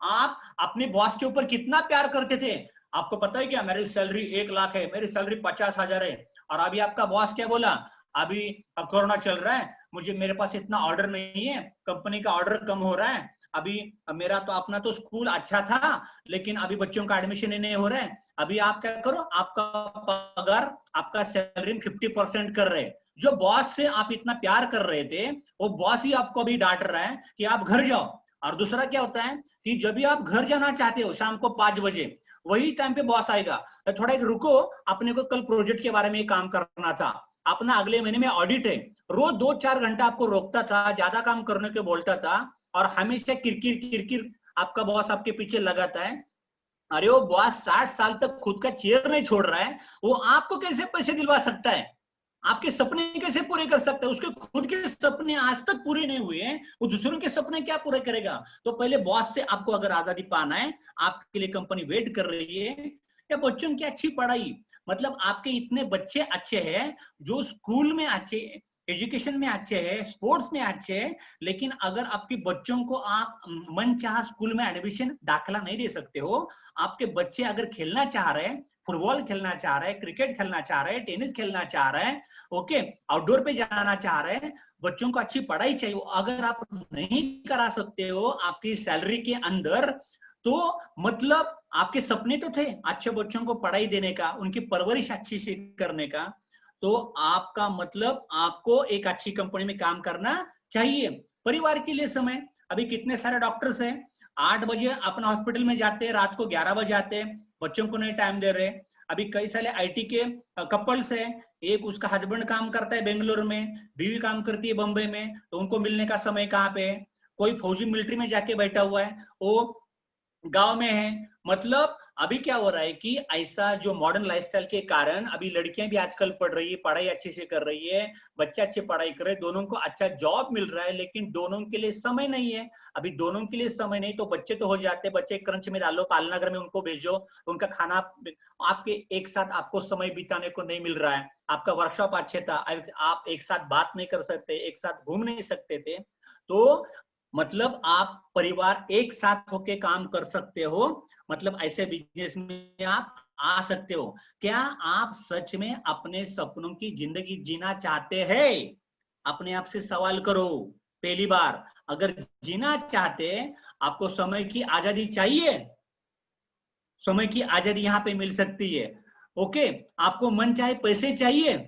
आप अपने बॉस के ऊपर कितना प्यार करते थे, आपको पता है क्या? मेरी सैलरी 1 लाख है, मेरी सैलरी 50,000 है, और अभी आपका बॉस क्या बोला, अभी कोरोना चल रहा है, मुझे मेरे पास इतना ऑर्डर नहीं है, कंपनी का ऑर्डर कम हो रहा है, अभी मेरा तो अपना तो स्कूल अच्छा था लेकिन अभी बच्चों का एडमिशन नहीं हो रहा है, अभी आप क्या करो, आपका पगार, आपका सैलरी 50% कर रहे। जो बॉस से आप इतना प्यार कर रहे थे, वो बॉस ही आपको अभी डांट रहा है कि आप घर जाओ। और दूसरा क्या होता है कि जब भी आप घर जाना चाहते हो शाम को 5 बजे, वही टाइम पे बॉस आएगा, थोड़ा एक रुको, अपने को कल प्रोजेक्ट के बारे में काम करना था, अपना अगले महीने में ऑडिट है, रोज 2-4 घंटा आपको रोकता था, ज्यादा काम करने को बोलता था, और हमेशा किरकिर किरकिर आपका बॉस आपके पीछे लगाता है। अरे वो बॉस 60 साल तक खुद का चेयर नहीं छोड़ रहा है, वो आपको कैसे पैसे दिलवा सकता है? आपके सपने कैसे पूरे कर सकता है? उसके खुद के सपने आज तक पूरे नहीं हुए हैं, वो दूसरों के सपने क्या पूरे करेगा? तो पहले बॉस से आपको अगर आजादी पाना है, आपके लिए कंपनी वेट कर रही है, या बच्चों की अच्छी पढ़ाई, मतलब आपके इतने बच्चे अच्छे हैं जो स्कूल में अच्छे एजुकेशन में अच्छे हैं, स्पोर्ट्स में अच्छे हैं, लेकिन अगर आपके बच्चों को आप मनचाहा स्कूल में एडमिशन दाखिला नहीं दे सकते हो, आपके बच्चे अगर खेलना चाह रहे हैं, फुटबॉल खेलना चाह रहे हैं, क्रिकेट खेलना चाह रहे हैं, टेनिस खेलना चाह रहे हैं, ओके, आउटडोर पे जाना चाह रहे हैं, बच्चों को अच्छी पढ़ाई चाहिए, अगर आप नहीं करा सकते हो आपकी सैलरी के अंदर, तो मतलब आपके सपने तो थे अच्छे बच्चों को पढ़ाई देने का, उनकी परवरिश अच्छी से करने का, तो आपका मतलब आपको एक अच्छी कंपनी में काम करना चाहिए। परिवार के लिए समय, अभी कितने सारे डॉक्टर्स हैं 8 बजे अपना हॉस्पिटल में जाते हैं, रात को 11 बजे आते हैं, बच्चों को नहीं टाइम दे रहे। अभी कई सारे आईटी के कपल्स हैं, एक उसका हस्बैंड काम करता है बेंगलोर में, बीवी काम करती है बम्बई में, तो उनको मिलने का समय कहाँ पे है? कोई फौजी मिलिट्री में जाके बैठा हुआ है, वो गांव में है। मतलब अभी क्या हो रहा है कि ऐसा जो मॉडर्न लाइफस्टाइल के कारण अभी लड़कियां भी आजकल पढ़ रही है, पढ़ाई अच्छे से कर रही है, बच्चे अच्छे पढ़ाई कर रहे हैं, दोनों को अच्छा जॉब मिल रहा है, लेकिन दोनों के लिए समय नहीं है। अभी दोनों के लिए समय नहीं, तो बच्चे तो हो जाते हैं, बच्चे क्रंच में डालो, पालनागर में उनको भेजो, उनका खाना, आपके एक साथ आपको समय बिताने को नहीं मिल रहा है। आपका वर्कशॉप अच्छे था, आप एक साथ बात नहीं कर सकते, एक साथ घूम नहीं सकते थे, तो मतलब आप परिवार एक साथ होके काम कर सकते हो, मतलब ऐसे बिजनेस में आप आ सकते हो। क्या आप सच में अपने सपनों की जिंदगी जीना चाहते हैं? अपने आप से सवाल करो। पहली बार अगर जीना चाहते, आपको समय की आजादी चाहिए, समय की आजादी यहाँ पे मिल सकती है, ओके। आपको मन चाहे पैसे चाहिए,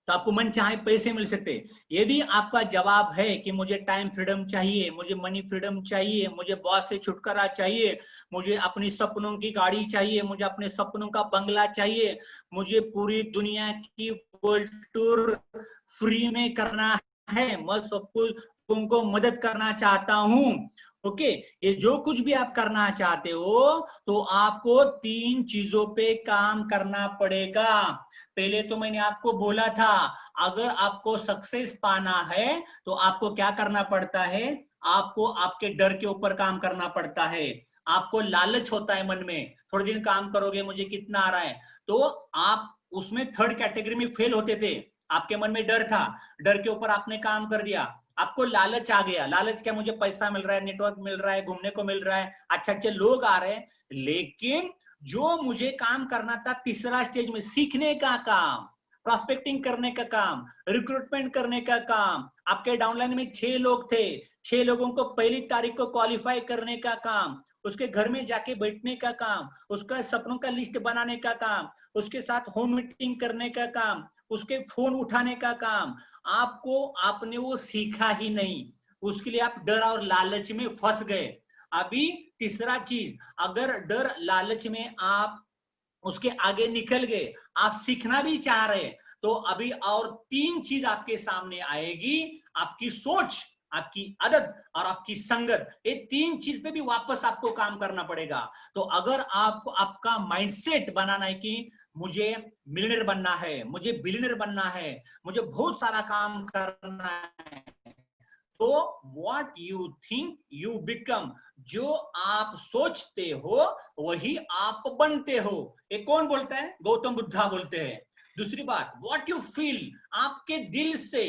तो आपको मन चाहे पैसे मिल सकते। यदि आपका जवाब है कि मुझे टाइम फ्रीडम चाहिए, मुझे मनी फ्रीडम चाहिए, मुझे बॉस से छुटकारा चाहिए, मुझे अपनी सपनों की गाड़ी चाहिए, मुझे अपने सपनों का बंगला चाहिए, मुझे पूरी दुनिया की वर्ल्ड टूर फ्री में करना है, मैं सब कुछ तुमको मदद करना चाहता हूं, ओके, ये जो कुछ भी आप करना चाहते हो, तो आपको 3 चीजों पे काम करना पड़ेगा। पहले तो मैंने आपको बोला था, अगर आपको सक्सेस पाना है तो आपको क्या करना पड़ता है? आपको आपके डर के ऊपर काम करना पड़ता है। आपको लालच होता है मन में, थोड़े दिन काम करोगे मुझे कितना आ रहा है, तो आप उसमें थर्ड कैटेगरी में फेल होते थे। आपके मन में डर था, डर के ऊपर आपने काम कर दिया, आपको लालच आ गया। लालच क्या? मुझे पैसा मिल रहा है, नेटवर्क मिल रहा है, घूमने को मिल रहा है, अच्छे अच्छे लोग आ रहे हैं, लेकिन जो मुझे काम करना था तीसरा स्टेज में, सीखने का काम, प्रोस्पेक्टिंग करने का काम, रिक्रूटमेंट करने का काम, आपके डाउनलाइन में 6 लोग थे, 6 लोगों को पहली तारीख को क्वालिफाई करने का काम, उसके घर में जाके बैठने का काम, उसका सपनों का लिस्ट बनाने का काम, उसके साथ होम मीटिंग करने का काम, उसके फोन उठाने का काम, आपको आपने वो सीखा ही नहीं, उसके लिए आप डर और लालच में फंस गए। अभी तीसरा चीज, अगर डर लालच में आप उसके आगे निकल गए, आप सीखना भी चाह रहे, तो अभी और 3 चीज आपके सामने आएगी, आपकी सोच, आपकी आदत और आपकी संगत। ये 3 चीज पे भी वापस आपको काम करना पड़ेगा। तो अगर आपको आपका माइंडसेट बनाना है कि मुझे मिलियनेयर बनना है, मुझे बिलियनेयर बनना है, मुझे बहुत सारा काम करना है, तो what you think you become, जो आप सोचते हो वही आप बनते हो। ये कौन बोलता है? गौतम बुद्धा बोलते हैं। दूसरी बात, व्हाट यू फील, आपके दिल से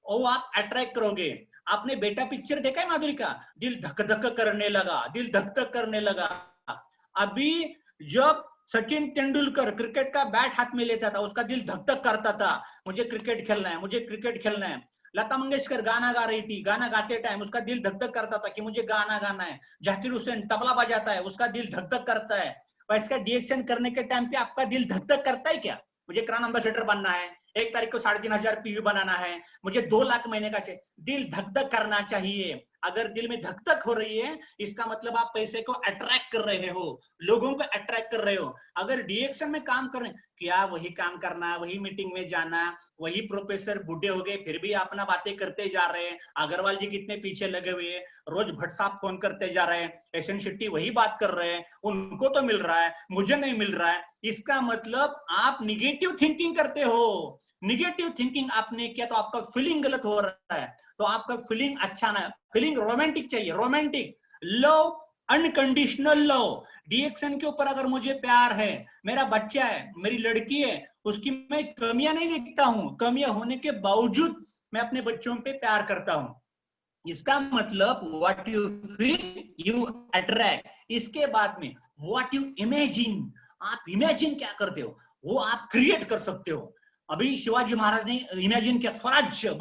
वो आप अट्रैक्ट करोगे। आपने बेटा पिक्चर देखा है माधुरी का? दिल धक धक करने लगा, दिल धक धक करने लगा। अभी जब सचिन तेंदुलकर क्रिकेट का बैट हाथ में लेता था, उसका दिल धक धक करता था, मुझे क्रिकेट खेलना है, मुझे क्रिकेट खेलना है। लता मंगेशकर गाना गा रही थी, गाना गाते टाइम उसका दिल धक धक करता था कि मुझे गाना गाना है। जाकिर हुसैन तबला बजाता है, उसका दिल धक धक करता है। और इसका डिएक्शन करने के टाइम पे आपका दिल धक धक करता है क्या? मुझे क्राउन एम्बेसडर बनना है, 1 तारीख को 3,500 पीवी बनाना है, मुझे 2 लाख महीने का चाहिए। दिल धक धक करना चाहिए। अगर दिल में धक धक हो रही है, इसका मतलब आप पैसे को अट्रैक्ट कर रहे हो, लोगों को अट्रैक्ट कर रहे हो। अगर डिएक्शन में काम कर रहे हैं, क्या वही काम करना, वही मीटिंग में जाना, वही प्रोफेसर बूढ़े हो गए फिर भी अपना बातें करते जा रहे हैं, अग्रवाल जी कितने पीछे लगे हुए हैं, रोज भट्ट साहब फोन करते जा रहे हैं, एसएन शेट्टी वही बात कर रहे हैं, उनको तो मिल रहा है, मुझे नहीं मिल रहा है। इसका मतलब आप निगेटिव थिंकिंग करते हो। निगेटिव थिंकिंग आपने किया तो आपका फीलिंग गलत हो रहा है, तो आपका फीलिंग अच्छा ना, फीलिंग रोमांटिक चाहिए, रोमांटिक लव, अनकंडीशनल लव। डिएक्शन के ऊपर अगर मुझे प्यार है, मेरा बच्चा है, मेरी लड़की है, उसकी मैं कमियां नहीं देखता हूं, कमियां होने के बावजूद मैं अपने बच्चों पे प्यार करता हूं। इसका मतलब what you feel you attract. इसके बाद में व्हाट यू इमेजिन, आप इमेजिन क्या करते हो वो आप क्रिएट कर सकते हो। अभी शिवाजी महाराज ने इमेजिन किया स्वराज्य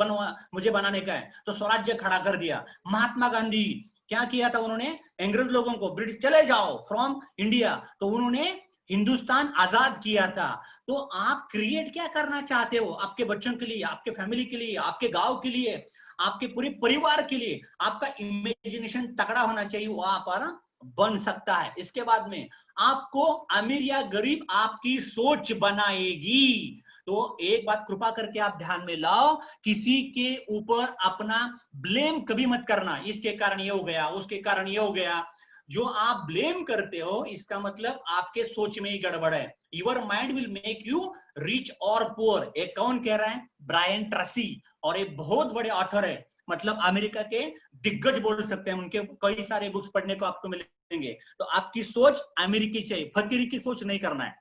मुझे बनाने का है, तो स्वराज्य खड़ा कर दिया। महात्मा गांधी क्या किया था, उन्होंने अंग्रेज लोगों को ब्रिटिश चले जाओ फ्रॉम इंडिया, तो उन्होंने हिंदुस्तान आजाद किया था। तो आप क्रिएट क्या करना चाहते हो आपके बच्चों के लिए, आपके फैमिली के लिए, आपके गांव के लिए, आपके पूरे परिवार के लिए। आपका इमेजिनेशन तगड़ा होना चाहिए, वो आप बन सकता है। इसके बाद में आपको अमीर या गरीब आपकी सोच बनाएगी। तो एक बात कृपा करके आप ध्यान में लाओ, किसी के ऊपर अपना ब्लेम कभी मत करना, इसके कारण ये हो गया, उसके कारण ये हो गया। जो आप ब्लेम करते हो इसका मतलब आपके सोच में ही गड़बड़ है। Your mind will make you rich और पुअर। एक कौन कह रहा है, ब्रायन ट्रेसी, और एक बहुत बड़े ऑथर है, मतलब अमेरिका के दिग्गज बोल सकते हैं, उनके कई सारे बुक्स पढ़ने को आपको मिलेंगे। तो आपकी सोच अमेरिकी चाहिए, फकीरी की सोच नहीं करना है।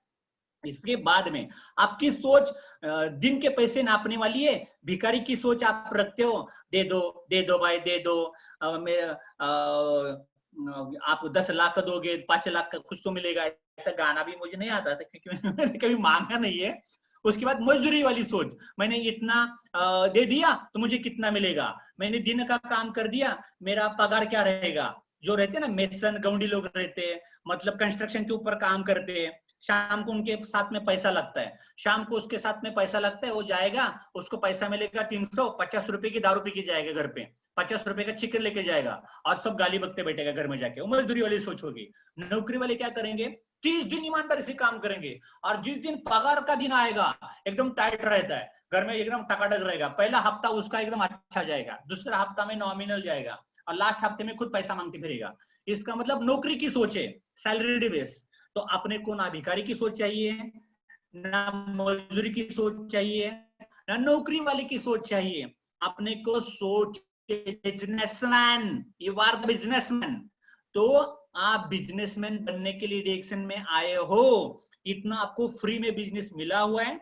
इसके बाद में आपकी सोच दिन के पैसे नापने वाली है, भिखारी की सोच आप रखते हो, दे दो भाई दे दो, आप 10 लाख दोगे 5 लाख का कुछ तो मिलेगा, ऐसा गाना भी मुझे नहीं आता था क्योंकि मैंने कभी मांगा नहीं है। उसके बाद मजदूरी वाली सोच, मैंने इतना दे दिया तो मुझे कितना मिलेगा, मैंने दिन का काम कर दिया मेरा पगार क्या रहेगा। जो रहते हैं ना मेसन गौंडी लोग रहते हैं, मतलब कंस्ट्रक्शन के ऊपर काम करते हैं, शाम को उनके साथ में पैसा लगता है, शाम को उसके साथ में पैसा लगता है, वो जाएगा उसको पैसा मिलेगा 350 रुपए की दारू पी के जाएगा घर पे, 50 रुपए का चिकन लेके जाएगा और सब गाली बकते बैठेगा घर में जाके। वो मजदूरी वाली सोच होगी। नौकरी वाले क्या करेंगे, 30 दिन ईमानदारी से काम करेंगे, और जिस दिन पगार का दिन आएगा एकदम टाइट रहता है, घर में एकदम टकाटक रहेगा। पहला हफ्ता उसका एकदम अच्छा जाएगा, दूसरा हफ्ता में नॉमिनल जाएगा, और लास्ट हफ्ते में खुद पैसा मांगते फिरेगा। इसका मतलब नौकरी की सोच है, सैलरी बेस। तो अपने को ना भिखारी की सोच चाहिए, ना मजदूरी की सोच चाहिए, ना नौकरी वाले की सोच चाहिए। अपने को सोच businessman, you are the businessman. तो आप बिजनेसमैन बनने के लिए डायरेक्शन में आए हो, इतना आपको फ्री में बिजनेस मिला हुआ है,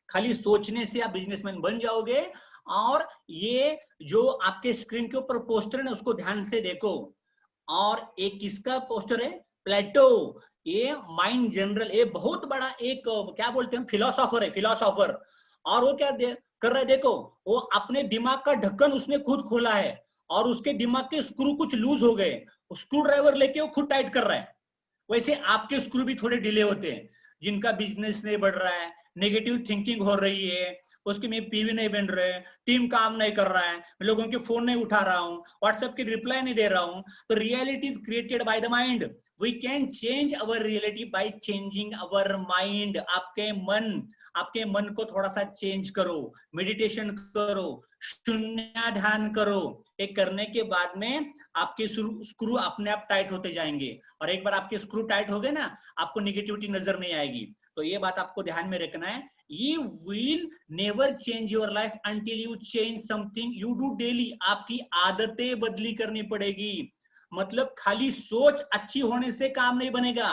खाली सोचने से आप बिजनेसमैन बन जाओगे। और ये जो आपके स्क्रीन के ऊपर पोस्टर है ना, उसको ध्यान से देखो। और एक किसका पोस्टर है, प्लेटो, ये माइंड जनरल, ये बहुत बड़ा एक क्या बोलते हैं फिलोसोफर है, फिलोसोफर। और वो क्या कर रहा है देखो, वो अपने दिमाग का ढक्कन उसने खुद खोला है, और उसके दिमाग के स्क्रू कुछ लूज हो गए, स्क्रू ड्राइवर लेके वो खुद टाइट कर रहा है। वैसे आपके स्क्रू भी थोड़े डिले होते हैं, जिनका बिजनेस नहीं बढ़ रहा है, नेगेटिव थिंकिंग हो रही है, उसके में पीवी नहीं बन रहे, टीम काम नहीं कर रहा है, लोगों के फोन नहीं उठा रहा हूं, व्हाट्सएप की रिप्लाई नहीं दे रहा हूं। तो reality is created by the mind. We can change our reality by changing our mind. आपके मन को थोड़ा सा चेंज करो, मेडिटेशन करो, शून्य ध्यान करो। एक करने के बाद में आपके स्क्रू अपने आप टाइट होते जाएंगे, और एक बार आपके स्क्रू टाइट हो गए ना, आपको निगेटिविटी नजर नहीं आएगी। तो ये बात आपको ध्यान में रखना है। You will never change your life until you change something you do daily। आपकी आदतें बदली करनी पड़ेगी। मतलब खाली सोच अच्छी होने से काम नहीं बनेगा,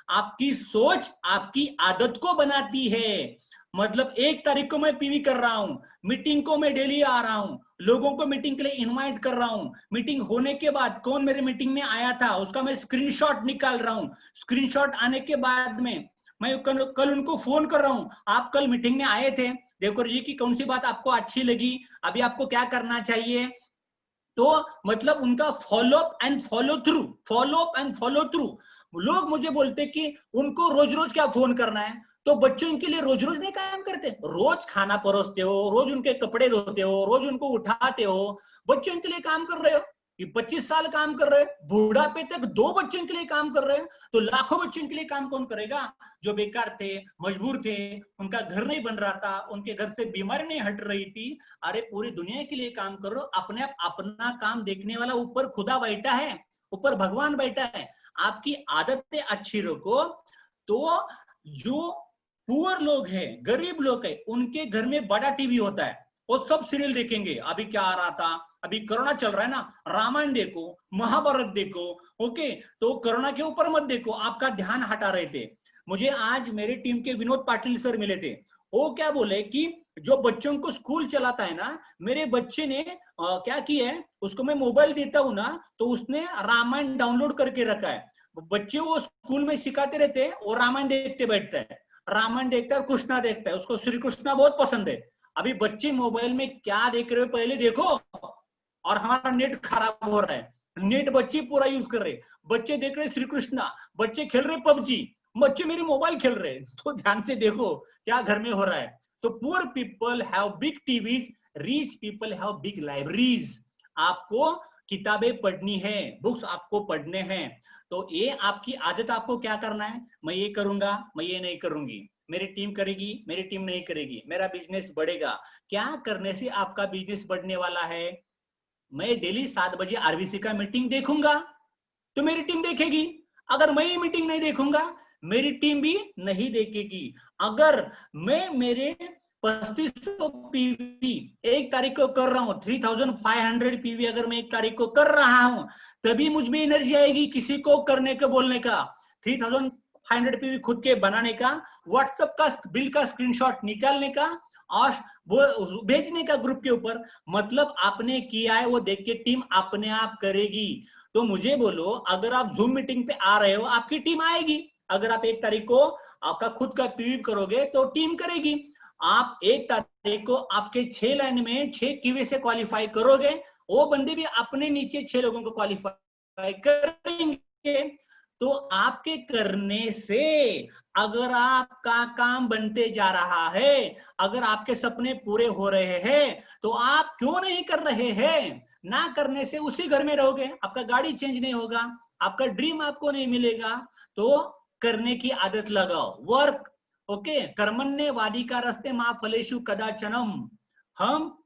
आपकी सोच आपकी आदत को बनाती है। मतलब 1 तारीख को मैं पीवी कर रहा हूं, मीटिंग को मैं डेली आ रहा हूं, लोगों को मीटिंग के लिए इनवाइट कर रहा हूं, मीटिंग होने के बाद कौन मेरे मीटिंग में आया था उसका मैं स्क्रीनशॉट निकाल रहा हूं, स्क्रीनशॉट आने के बाद में मैं कल उनको फोन कर रहा हूं, आप कल मीटिंग में आए थे, देवकर जी की कौन सी बात आपको अच्छी लगी, अभी आपको क्या करना चाहिए। तो मतलब उनका follow up and follow through, follow up and follow through. लोग मुझे बोलते कि उनको रोज रोज क्या फोन करना है, तो बच्चों के लिए रोज रोज नहीं काम करते, रोज खाना परोसते हो, रोज उनके कपड़े धोते हो, रोज उनको उठाते हो, बच्चों के लिए काम कर रहे हो। 25 साल काम कर रहे हो, बुढ़ापे तक 2 बच्चों के लिए काम कर रहे हो, तो लाखों बच्चों के लिए काम कौन करेगा। जो बेकार थे, मजबूर थे, उनका घर नहीं बन रहा था, उनके घर से बीमारी नहीं हट रही थी, अरे पूरी दुनिया के लिए काम करो। अपने आप अपना काम देखने वाला ऊपर खुदा बैठा है, ऊपर भगवान बैठा है। आपकी आदतें अच्छी रखो। तो जो पुअर लोग हैं, गरीब लोग हैं, उनके घर में बड़ा टीवी होता है, वो सब सीरियल देखेंगे। अभी क्या आ रहा था, अभी कोरोना चल रहा है ना, रामायण देखो, महाभारत देखो, ओके। तो कोरोना के ऊपर मत देखो, आपका ध्यान हटा रहे थे। मुझे आज मेरी टीम के विनोद पाटिल सर मिले थे, वो क्या बोले कि जो बच्चों को स्कूल चलाता है ना, मेरे बच्चे ने क्या किया है, उसको मैं मोबाइल देता हूँ ना, तो उसने रामायण डाउनलोड करके रखा है। बच्चे वो स्कूल में सिखाते रहते हैं, वो रामायण देखते बैठता है, रामायण देखता है, कृष्णा देखता है, उसको श्री कृष्णा बहुत पसंद है। अभी बच्चे मोबाइल में क्या देख रहे हो पहले देखो, और हमारा नेट खराब हो रहा है, नेट बच्चे पूरा यूज कर रहे, बच्चे देख रहे श्री कृष्णा, बच्चे खेल रहे पबजी, बच्चे मेरे मोबाइल खेल रहे। तो ध्यान से देखो क्या घर में हो रहा है। तो poor people have big TVs, rich people have big libraries. आपको किताबें पढ़नी है, बुक्स आपको पढ़ने हैं। तो ये आपकी आदत, आपको क्या करना है, मैं ये करूंगा, मैं ये नहीं करूंगी, मेरी टीम करेगी, मेरी टीम नहीं करेगी, मेरा बिजनेस बढ़ेगा। क्या करने से आपका बिजनेस बढ़ने वाला है? मैं डेली 7 बजे आरबीसी का मीटिंग देखूंगा तो मेरी टीम देखेगी। अगर मैं ये मीटिंग नहीं देखूंगा, मेरी टीम भी नहीं देखेगी। अगर मैं मेरे 3500 पीवी 1 तारीख को कर रहा हूं, 3500 पीवी अगर मैं 1 तारीख को कर रहा हूं, तभी मुझ में एनर्जी आएगी किसी को करने के बोलने का, 3500 पीवी खुद के बनाने का, व्हाट्सएप का बिल का स्क्रीनशॉट निकालने का और वो भेजने का ग्रुप के ऊपर। मतलब आपने किया है वो देख के टीम अपने आप करेगी। तो मुझे बोलो, अगर आप जूम मीटिंग पे आ रहे हो, आपकी टीम आएगी। अगर आप 1 तारीख को आपका खुद का पीवी करोगे तो टीम करेगी। आप 1 तारीख को आपके 6 लाइन में 6 क्यूए से क्वालिफाई करोगे, वो बंदे भी अपने नीचे 6 लोगों को क्वालिफाई करेंगे। तो आपके करने से अगर आपका काम बनते जा रहा है, अगर आपके सपने पूरे हो रहे हैं, तो आप क्यों नहीं कर रहे हैं? ना करने से उसी घर में रहोगे, आपका गाड़ी चेंज नहीं होगा, आपका ड्रीम आपको नहीं मिलेगा। तो करने की आदत लगाओ, वर्क। ओके, कर्मण्ये वाधिकारस्ते मा फलेषु कदाचनम। हम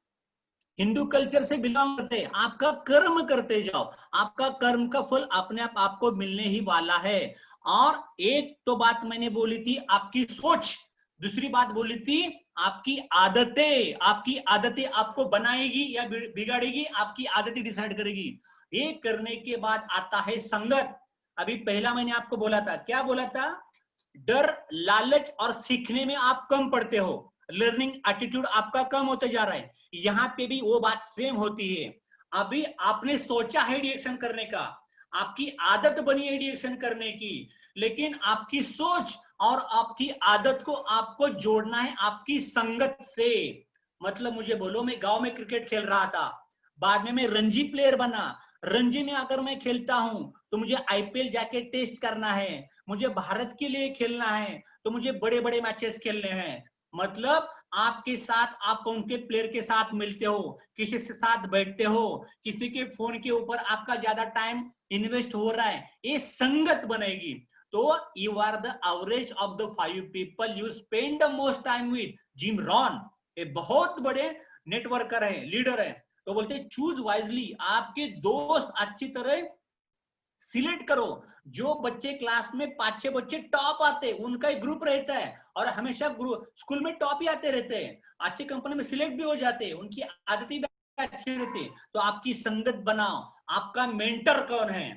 हिंदू कल्चर से बिलोंग करते हैं। आपका कर्म करते जाओ, आपका कर्म का फल अपने आप आपको मिलने ही वाला है। और एक तो बात मैंने बोली थी, आपकी सोच। दूसरी बात बोली थी, आपकी आदतें। आपकी आदतें आपको बनाएगी या बिगाड़ेगी, आपकी आदतें डिसाइड करेगी। ये करने के बाद आता है संगत। अभी पहला मैंने आपको बोला था, क्या बोला था? डर, लालच और सीखने में आप कम पड़ते हो, लर्निंग एटीट्यूड आपका कम होते जा रहा है। यहाँ पे भी वो बात सेम होती है। अभी आपने सोचा है रिएक्शन करने का, आपकी आदत बनी है रिएक्शन करने की, लेकिन आपकी सोच और आपकी आदत को आपको जोड़ना है आपकी संगत से। मतलब मुझे बोलो, मैं गांव में क्रिकेट खेल रहा था, बाद में मैं रणजी प्लेयर बना। रणजी में अगर मैं खेलता हूं तो मुझे आईपीएल जाके टेस्ट करना है, मुझे भारत के लिए खेलना है, तो मुझे बड़े बड़े मैचेस खेलने हैं। मतलब आपके साथ, आप उनके प्लेयर के साथ मिलते हो, किसी के साथ बैठते हो, किसी के फोन के ऊपर आपका ज्यादा टाइम इन्वेस्ट हो रहा है, ये संगत बनेगी। तो you are the average of the 5 people you spend the most time with. Jim Rohn ये बहुत बड़े नेटवर्कर है, लीडर है। तो बोलते चूज वाइजली, आपके दोस्त अच्छी तरह सिलेक्ट करो। जो बच्चे क्लास में 5-6 बच्चे टॉप आते, उनका एक ग्रुप रहता है, और हमेशा स्कूल में टॉप ही आते रहते हैं, अच्छी कंपनी में सिलेक्ट भी हो जाते हैं, उनकी आदतें भी अच्छी रहती है। तो आपकी संगत बनाओ। आपका मेंटर कौन है?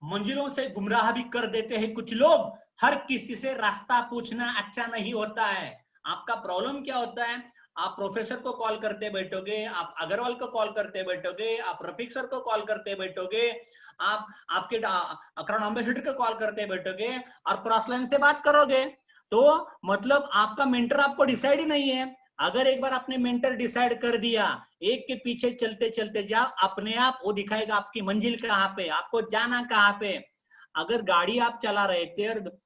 मंजिलों से गुमराह भी कर देते हैं कुछ लोग। हर किसी से रास्ता पूछना अच्छा नहीं होता है। आपका प्रॉब्लम क्या होता है? आप प्रोफेसर को कॉल करते बैठोगे, आप अग्रवाल को कॉल करते बैठोगे, आप रफीक सर को कॉल करते बैठोगे, आप आपके क्राउन एम्बेसडर को कॉल करते बैठोगे और क्रॉस लाइन से बात करोगे। तो मतलब आपका मेंटर आपको डिसाइड ही नहीं है। अगर एक बार आपने मेंटर डिसाइड कर दिया, एक के पीछे चलते चलते जाओ, अपने आप वो दिखाएगा आपकी मंजिल कहाँ पे, आपको जाना कहाँ पे। अगर गाड़ी आप चला रहे थे और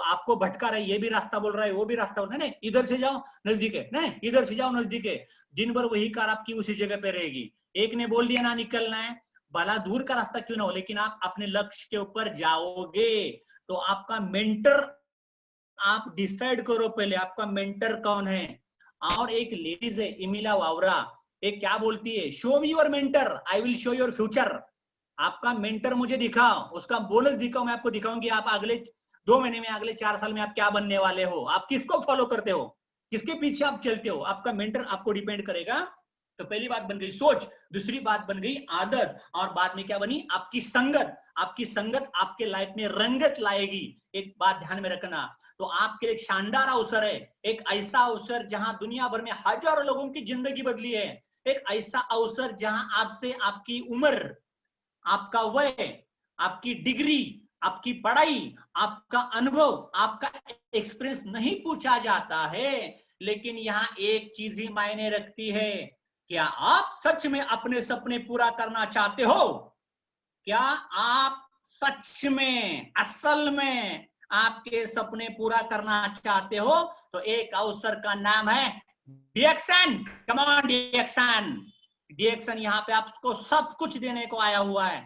आपको भटका रहा है, ये भी रास्ता बोल रहा है, वो भी रास्ता बोल रहा है, नहीं इधर से जाओ नजदीक है, नहीं इधर से जाओ नजदीक है, दिन भर वही कार आपकी उसी जगह पे रहेगी। एक ने बोल दिया ना निकलना है, भला दूर का रास्ता क्यों ना हो, लेकिन आप अपने लक्ष्य के ऊपर जाओगे। तो आपका मेंटर आप डिसाइड करो पहले, आपका मेंटर कौन है। और एक लेडीज है इमिला वावरा, एक क्या बोलती है, show me your mentor, I will show your future. आपका मेंटर मुझे दिखाओ, उसका बोनस दिखाओ, मैं आपको दिखाऊंगी आप अगले 2 महीने में, अगले 4 साल में आप क्या बनने वाले हो। आप किसको फॉलो करते हो, किसके पीछे आप चलते हो, आपका मेंटर आपको डिपेंड करेगा तो पहली बात बन गई सोच, दूसरी बात बन गई आदत, और बाद में क्या बनी? आपकी संगत। आपकी संगत आपके लाइफ में रंगत लाएगी। एक बात ध्यान में रखना, तो आपके लिए एक शानदार अवसर है, एक ऐसा अवसर जहां दुनिया भर में हजारों लोगों की जिंदगी बदली है, एक ऐसा अवसर जहां आपसे आपकी उम्र, आपका वय, आपकी डिग्री, आपकी पढ़ाई, आपका अनुभव, आपका एक्सपीरियंस नहीं पूछा जाता है, लेकिन यहाँ एक चीज ही मायने रखती है, क्या आप सच में अपने सपने पूरा करना चाहते हो? क्या आप सच में, असल में आपके सपने पूरा करना चाहते हो? तो एक अवसर का नाम है डीएक्सन। Come on डीएक्सन। डीएक्सन यहाँ पे आपको सब कुछ देने को आया हुआ है।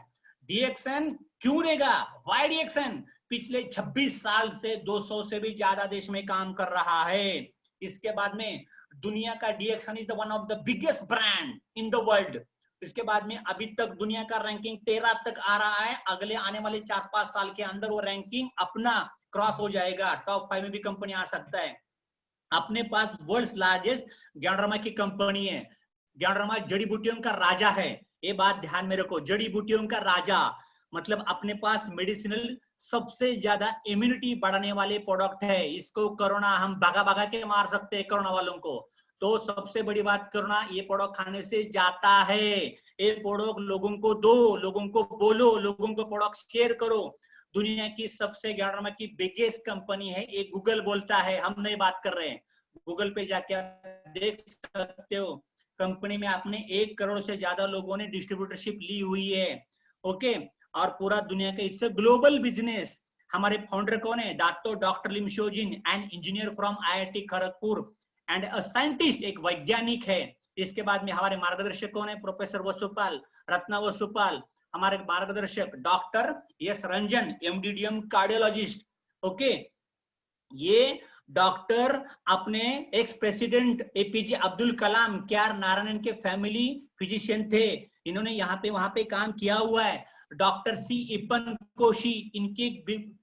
डीएक्सन क्यों देगा? वाई डीएक्सन? पिछले 26 साल से 200 से भी ज्यादा देश में काम कर रहा है। इसके बाद में दुनिया का DXN is the one of the biggest brand in the world. इसके बाद में अभी तक दुनिया का रैंकिंग 13 तक आ रहा है। अगले आने वाले 4-5 साल के अंदर वो रैंकिंग अपना क्रॉस हो जाएगा, टॉप 5 में भी कंपनी आ सकता है। अपने पास वर्ल्ड लार्जेस्ट ग्यानरमा की कंपनी है। ग्यानरमा जड़ी बूटियों का राजा है, ये बात ध्यान में रखो, जड़ी बूटियों का राजा। मतलब अपने पास मेडिसिनल सबसे ज्यादा इम्यूनिटी बढ़ाने वाले प्रोडक्ट है। इसको कोरोना हम भगा भगा के मार सकते हैं कोरोना वालों को, तो सबसे बड़ी बात कोरोना ये प्रोडक्ट खाने से जाता है। ये प्रोडक्ट लोगों को दो, लोगों को बोलो, लोगों को प्रोडक्ट शेयर करो। दुनिया की सबसे ग्यानरमा की बिगेस्ट कंपनी है, एक गूगल बोलता है, हम नहीं बात कर रहे हैं। गूगल पे जाके आप देख सकते हो, कंपनी में आपने 1 करोड़ से ज्यादा लोगों ने डिस्ट्रीब्यूटरशिप ली हुई है। ओके, और पूरा दुनिया का इट्स अ ग्लोबल बिजनेस। हमारे फाउंडर कौन है? Doctor Lim Siow Jin, an engineer from IIT Kharagpur and a scientist, एक वैज्ञानिक है। इसके बाद में हमारे मार्गदर्शक कौन है? प्रोफेसर वसुपाल, रत्ना वसुपाल। हमारे मार्गदर्शक doctor S Ranjan, MD/DM cardiologist. Okay, ये डॉक्टर अपने ex president APJ Abdul Kalam KR Narayanan के फैमिली फिजिशियन थे। इन्होंने यहाँ पे वहां पे काम किया हुआ है। डॉक्टर C इपन कोशी, इनकी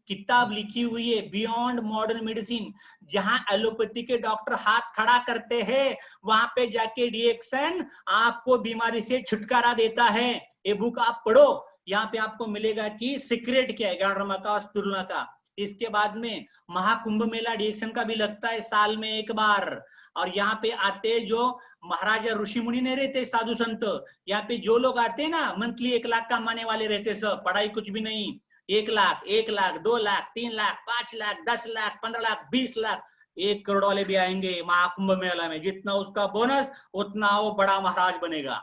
किताब लिखी हुई है बियॉन्ड मॉडर्न मेडिसिन, जहां एलोपैथी के डॉक्टर हाथ खड़ा करते हैं, वहां पे जाके डीएक्सन आपको बीमारी से छुटकारा देता है। ये बुक आप पढ़ो, यहाँ पे आपको मिलेगा कि सीक्रेट क्या है ग्यानरमा का और स्पिरुलिना का। इसके बाद में महाकुंभ मेला डीएक्सन का भी लगता है साल में एक बार, और यहाँ पे आते जो महाराजा ऋषि मुनि नहीं रहते, साधु संत, यहाँ पे जो लोग आते ना मंथली 1 लाख कमाने वाले रहते, सब पढ़ाई कुछ भी नहीं, 1 लाख, 1 लाख, 2 लाख, 3 लाख, 5 लाख, 10 लाख, 15 लाख, 20 लाख, 1 करोड़ वाले भी आएंगे महाकुंभ मेला में। जितना उसका बोनस उतना वो बड़ा महाराज बनेगा।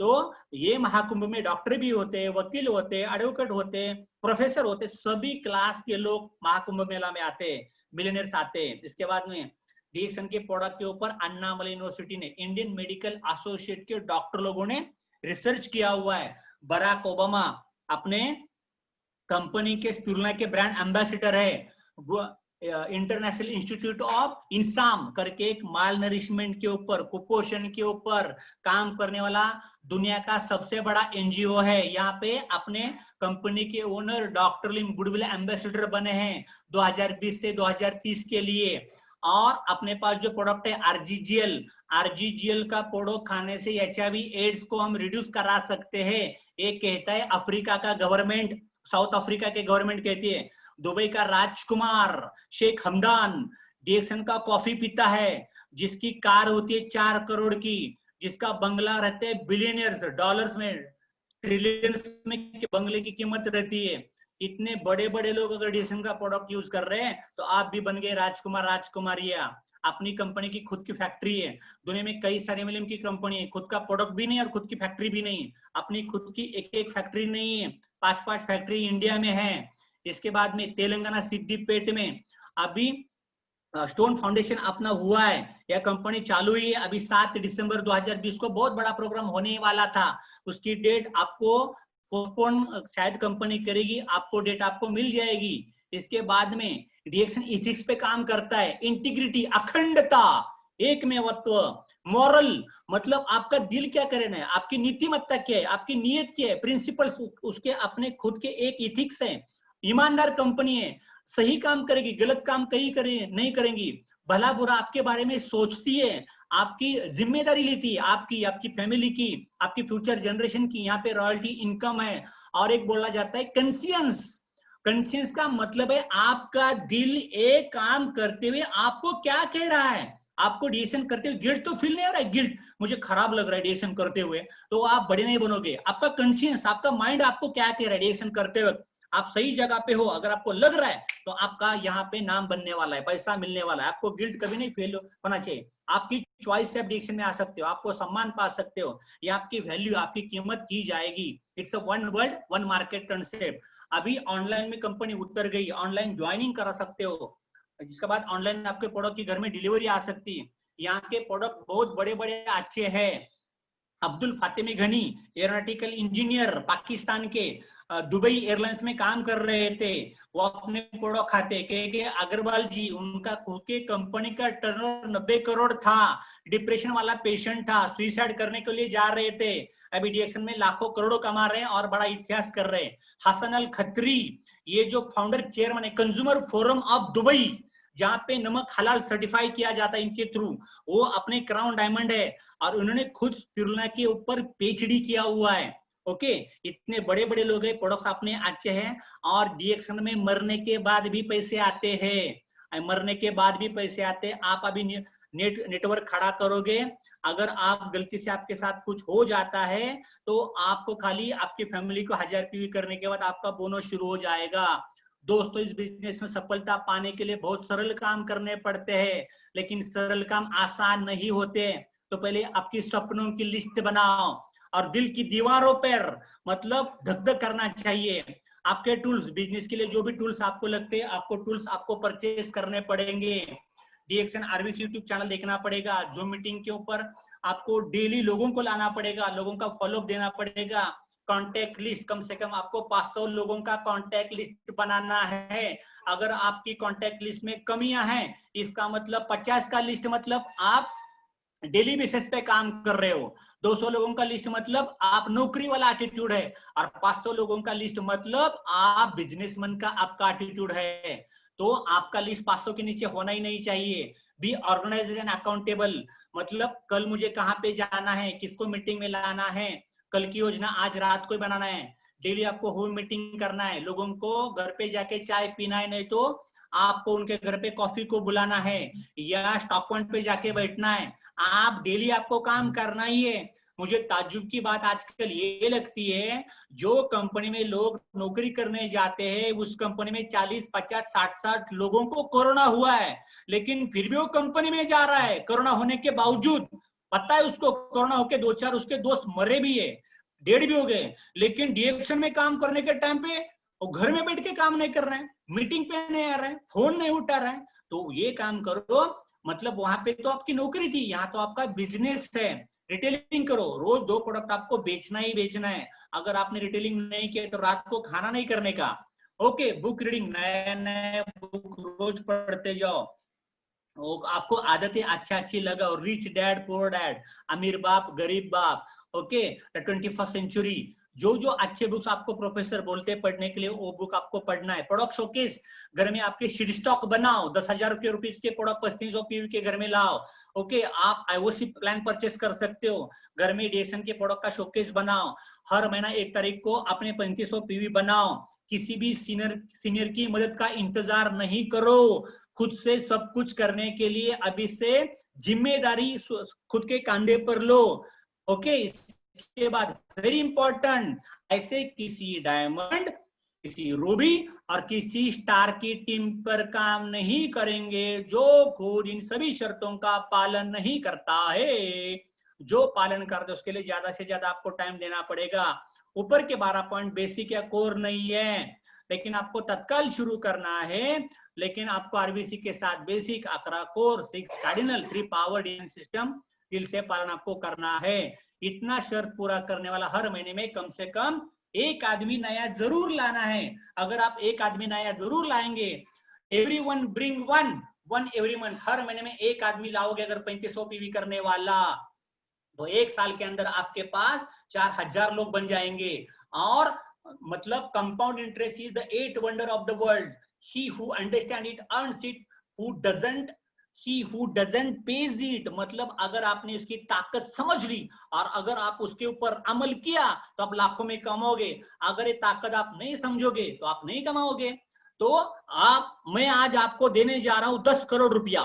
तो ये महाकुंभ में डॉक्टर भी होते, वकील होते, एडवोकेट होते, प्रोफेसर होते, सभी क्लास के लोग महाकुंभ मेला में आते, मिलियनर्स आते। इसके बाद में डीएक्सन के प्रोडक्ट के ऊपर अन्नामलई यूनिवर्सिटी ने, इंडियन मेडिकल एसोसिएट के डॉक्टर लोगों ने रिसर्च किया हुआ है। बराक ओबामा अपने कंपनी के स्पिरुलिना के ब्रांड एम्बेसडर है। इंटरनेशनल इंस्टीट्यूट ऑफ इंसाम करके एक माल नरिशमेंट के ऊपर, कुपोषण के ऊपर काम करने वाला दुनिया का सबसे बड़ा NGO है। यहाँ पे अपने कंपनी के ओनर डॉक्टर लिम गुडविल एम्बेसडर बने हैं 2020 से 2030 के लिए। और अपने पास जो प्रोडक्ट है RGGL का प्रोडक्ट खाने से HIV एड्स को हम रिड्यूस करा सकते हैं। एक कहता है अफ्रीका का गवर्नमेंट, साउथ अफ्रीका के गवर्नमेंट कहती है। दुबई का राजकुमार शेख हमदान डीएक्सन का कॉफी पीता है, जिसकी कार होती है 4 करोड़ की, जिसका बंगला रहते हैं बिलियनियर्स, डॉलर्स में, ट्रिलियंस में बंगले की कीमत रहती है। इतने बड़े बड़े लोग अगर डीएक्सन का प्रोडक्ट यूज कर रहे हैं, तो आप भी बन गए राजकुमार, राजकुमारिया। अपनी कंपनी की खुद की फैक्ट्री है। दुनिया में कई सारे मिलियन की कंपनी है, खुद का प्रोडक्ट भी नहीं और खुद की फैक्ट्री भी नहीं। अपनी खुद की एक फैक्ट्री नहीं है, 5 फैक्ट्री इंडिया में है। इसके बाद में तेलंगाना सिद्दीपेट में अभी स्टोन फाउंडेशन अपना हुआ है, यह कंपनी चालू ही है। अभी 7 दिसंबर 2020 को बहुत बड़ा प्रोग्राम होने वाला था, उसकी डेट आपको पोस्टपोन शायद कंपनी करेगी, आपको डेट आपको मिल जाएगी। इसके बाद में डीएक्सन इथिक्स पे काम करता है, इंटीग्रिटी, अखंडता, एकमेवत्व, मॉरल, मतलब आपका दिल क्या करना है, आपकी नीतिमत्ता क्या है, आपकी नीयत क्या है, प्रिंसिपल्स उसके अपने खुद के एक इथिक्स है। ईमानदार कंपनी है, सही काम करेगी, गलत काम कहीं नहीं करेंगी। भला बुरा आपके बारे में सोचती है, आपकी जिम्मेदारी लेती है, आपकी फैमिली की, आपकी फ्यूचर जनरेशन की। यहाँ पे रॉयल्टी इनकम है। और एक बोला जाता है कंसियंस। कंसियंस का मतलब है आपका दिल एक काम करते हुए आपको क्या कह रहा है। आपको डिसीजन करते हुए गिल्ट तो फील नहीं हो रहा है, गिल्ट मुझे खराब लग रहा है डिसीजन करते हुए, तो आप बड़े नहीं बनोगे। आपका कंसियंस, आपका माइंड आपको क्या कह रहा है डिसीजन करते वक्त, आप सही जगह पे हो, अगर आपको लग रहा है तो आपका यहाँ पे नाम बनने वाला है, पैसा मिलने वाला है। आपको गिल्ट कभी नहीं फील होना चाहिए। आपकी चॉइस से आप डिसीजन में आ सकते हो, आपको सम्मान पा सकते हो, या आपकी वैल्यू, आपकी कीमत की जाएगी। It's a one world one market concept. अभी ऑनलाइन में कंपनी उतर गई, ऑनलाइन ज्वाइनिंग करा सकते हो, जिसके बाद ऑनलाइन आपके प्रोडक्ट की घर में डिलीवरी आ सकती है। यहाँ के प्रोडक्ट बहुत बड़े बड़े अच्छे हैं। अब्दुल फातिमी घनी एरोनॉटिकल इंजीनियर पाकिस्तान के, दुबई एयरलाइंस में काम कर रहे थे, वो अपने प्रोडक्ट खाते। के अग्रवाल जी, उनका खुद के कंपनी का टर्नओवर 90 करोड़ था, डिप्रेशन वाला पेशेंट था, सुइसाइड करने के लिए जा रहे थे, अभी डीएक्शन में लाखों करोड़ों कमा रहे हैं और बड़ा इतिहास कर रहे हैं। हसन अल खत्री, ये जो फाउंडर चेयरमैन है कंज्यूमर फोरम ऑफ दुबई, जहां पे नमक हलाल सर्टिफाई किया जाता है इनके थ्रू, वो अपने क्राउन डायमंड है और उन्होंने खुद स्पिरुलिना के ऊपर पीएचडी किया हुआ है। ओके, इतने बड़े बड़े लोग हैं, प्रोडक्ट्स अपने अच्छे हैं, और डीएक्शन में मरने के बाद भी पैसे आते हैं, मरने के बाद भी पैसे आते हैं। आप अभी नेटवर्क खड़ा करोगे, अगर आप गलती से आपके साथ कुछ हो जाता है तो आपको खाली आपकी फैमिली को 1000 पीवी करने के बाद आपका बोनस शुरू हो जाएगा। दोस्तों, इस बिजनेस में सफलता पाने के लिए बहुत सरल काम करने पड़ते हैं, लेकिन सरल काम आसान नहीं होते। तो पहले आपकी सपनों की लिस्ट बनाओ और दिल की दीवारों पर मतलब धक-धक करना चाहिए। आपके टूल्स, बिजनेस के लिए जो भी टूल्स आपको लगते हैं, आपको टूल्स आपको परचेस करने पड़ेंगे। डीएक्शन आरबीसी यूट्यूब चैनल देखना पड़ेगा, जूम मीटिंग के ऊपर आपको डेली लोगों को लाना पड़ेगा, लोगों का फॉलोअप देना पड़ेगा। कॉन्टैक्ट लिस्ट, कम से कम आपको 500 लोगों का कॉन्टैक्ट लिस्ट बनाना है। अगर आपकी कॉन्टैक्ट लिस्ट में कमियां हैं, इसका मतलब 50 का लिस्ट मतलब आप डेली बेसिस पे काम कर रहे हो। 200 लोगों का लिस्ट मतलब आप नौकरी वाला एटीट्यूड है, और 500 लोगों का लिस्ट मतलब आप बिजनेसमैन का आपका एटीट्यूड है। तो आपका लिस्ट 500 के नीचे होना ही नहीं चाहिए। बी ऑर्गेनाइज्ड एंड अकाउंटेबल, मतलब कल मुझे कहाँ पे जाना है, किसको मीटिंग में लाना है, कल की योजना आज रात को बनाना है। डेली आपको होम मीटिंग करना है, लोगों को घर पे जाके चाय पीना है, नहीं तो आपको उनके घर पे कॉफी को बुलाना है, या स्टॉक पॉइंट पे जाके बैठना है। आप डेली आपको काम करना ही है। मुझे ताज्जुब की बात आजकल ये लगती है, जो कंपनी में लोग नौकरी करने जाते हैं, उस कंपनी में 40, 50, 60 लोगों को कोरोना हुआ है, लेकिन फिर भी वो कंपनी में जा रहा है कोरोना होने के बावजूद। पता है उसको कोरोना होके 2-4 उसके दोस्त मरे भी है, डेड भी हो गए, लेकिन डीएक्शन में काम करने के टाइम पे वो घर में बैठ के काम नहीं कर रहे हैं, मीटिंग पे नहीं आ रहे हैं, फोन नहीं उठा रहे हैं। तो ये काम करो, मतलब वहां पे तो आपकी नौकरी थी, यहाँ तो आपका बिजनेस है। रिटेलिंग करो, रोज 2 प्रोडक्ट आपको बेचना ही बेचना है। अगर आपने रिटेलिंग नहीं किया तो रात को खाना नहीं करने का। ओके, बुक रीडिंग, नया नया बुक रोज पढ़ते जाओ, आपको आदतें अच्छा अच्छी लगाओ। रिच डैड पुअर डैड, अमीर बाप गरीब बाप, ओके, द 21st सेंचुरी, जो जो अच्छे बुक्स आपको प्रोफेसर बोलते हैं पढ़ने के लिए, वो बुक आपको पढ़ना है। प्रोडक्ट शोकेस, घर में आपके सीड स्टॉक बनाओ, 10,000 रुपीज के प्रोडक्ट 3500 पीवी के घर में लाओ। ओके, आप आईओसी प्लान परचेस कर सकते हो, घर में डीएक्शन के प्रोडक्ट का शोकेस बनाओ। हर महीना 1 तारीख को अपने 3500 पीवी बनाओ। किसी भी सीनियर की मदद का इंतजार नहीं करो, खुद से सब कुछ करने के लिए अभी से जिम्मेदारी खुद के कंधे पर लो। ओके, इसके बाद वेरी इंपॉर्टेंट, ऐसे किसी डायमंड, किसी रूबी और किसी स्टार की टीम पर काम नहीं करेंगे जो खुद इन सभी शर्तों का पालन नहीं करता है। जो पालन करते उसके लिए ज्यादा से ज्यादा आपको टाइम देना पड़ेगा। ऊपर के 12 पॉइंट बेसिक या कोर नहीं है, लेकिन आपको तत्काल शुरू करना है। लेकिन आपको आरबीसी के साथ basic, 11 core, 6 cardinal, 3 power system दिल से पालन आपको करना है। इतना शर्त पूरा करने वाला हर महीने में कम से कम एक आदमी नया जरूर लाना है। अगर आप एक आदमी नया जरूर लाएंगे, everyone bring one every month, हर महीने में एक आदमी लाओगे अगर 3500 पीवी करने वाला, तो 1 साल के अंदर आपके पास 4000 लोग बन जाएंगे। और मतलब compound interest is the 8th wonder of the world, he who understand it earns it, who doesn't he who doesn't pays it, मतलब अगर आपने उसकी ताकत समझ ली और अगर आप उसके ऊपर अमल किया तो आप लाखों में कमाओगे। अगर ये ताकत आप नहीं समझोगे तो आप नहीं कमाओगे। तो मैं आज आपको देने जा रहा हूं 10 करोड़ रुपया,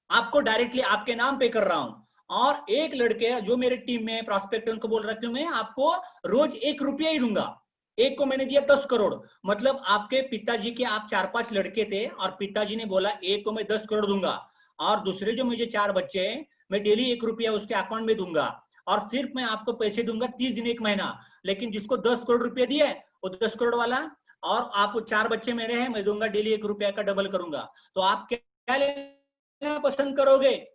आपको डायरेक्टली आपके नाम पे कर रहा हूं। और एक लड़के जो मेरे टीम में प्रॉस्पेक्ट, उनको बोल रहा हूं मैं आपको रोज 1 रुपया ही दूंगा। एक को मैंने दिया 10 करोड़, मतलब आपके पिताजी के आप 4-5 लड़के थे और पिताजी ने बोला एक को मैं 10 करोड़ दूंगा, और दूसरे जो मुझे 4 बच्चे हैं मैं डेली 1 रुपया उसके अकाउंट में दूंगा, और सिर्फ मैं आपको पैसे दूंगा 30 दिन 1 महीना। लेकिन जिसको 10 करोड़ रुपया दिया है वो 10 करोड़ वाला, और आप 4 बच्चे मेरे हैं, मैं दूंगा डेली 1 रुपया का डबल करूंगा। तो आप क्या लेना पसंद करोगे?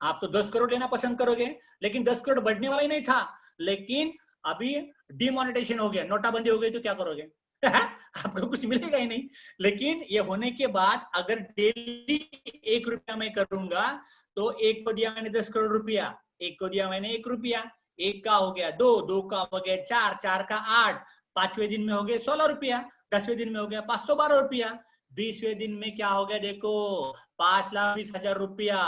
आप तो 10 करोड़ लेना पसंद करोगे, लेकिन 10 करोड़ बढ़ने वाला ही नहीं था। लेकिन अभी डिमोनेटाइजेशन हो गया, नोटाबंदी हो गई, तो क्या करोगे? आपको कुछ मिलेगा ही नहीं। लेकिन ये होने के बाद अगर डेली 1 रुपया मैं करूंगा तो एक को दिया मैंने 10 करोड़ रुपया, एक को दिया मैंने 1 रुपया, एक का हो गया 2, 2 का हो गया 4, 4 का 8, 5वें दिन में हो गया 16 रुपया, 10वें दिन में हो गया 512 रुपया, 20वें दिन में क्या हो गया देखो 5,20,000 रुपया,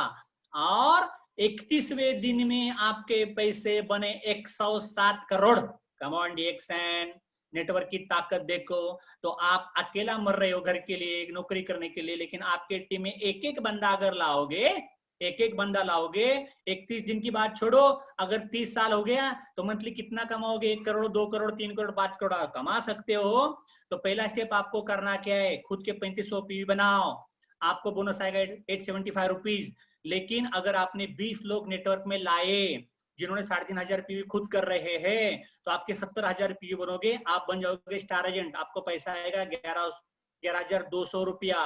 और 31वें दिन में आपके पैसे बने 107 करोड़। कम ऑन डिएक्शन, नेटवर्क की ताकत देखो। तो आप अकेला मर रहे हो घर के लिए, नौकरी करने के लिए, लेकिन आपके टीम में एक एक बंदा अगर लाओगे, एक एक बंदा लाओगे, 31 दिन की बात छोड़ो, अगर 30 साल हो गया तो मंथली कितना कमाओगे? 1 करोड़, 2 करोड़, 3 करोड़, 5 करोड़ कमा सकते हो। तो पहला स्टेप आपको करना क्या है? खुद के 3500 पीवी बनाओ, आपको बोनस आएगा 875 रुपीज। लेकिन अगर आपने 20 लोग नेटवर्क में लाए जिन्होंने 3,500 पीवी खुद कर रहे हैं, तो आपके 70,000 पीवी बनोगे, आप बन जाओगे स्टार एजेंट। आपको पैसा आएगा 11,200 रुपया।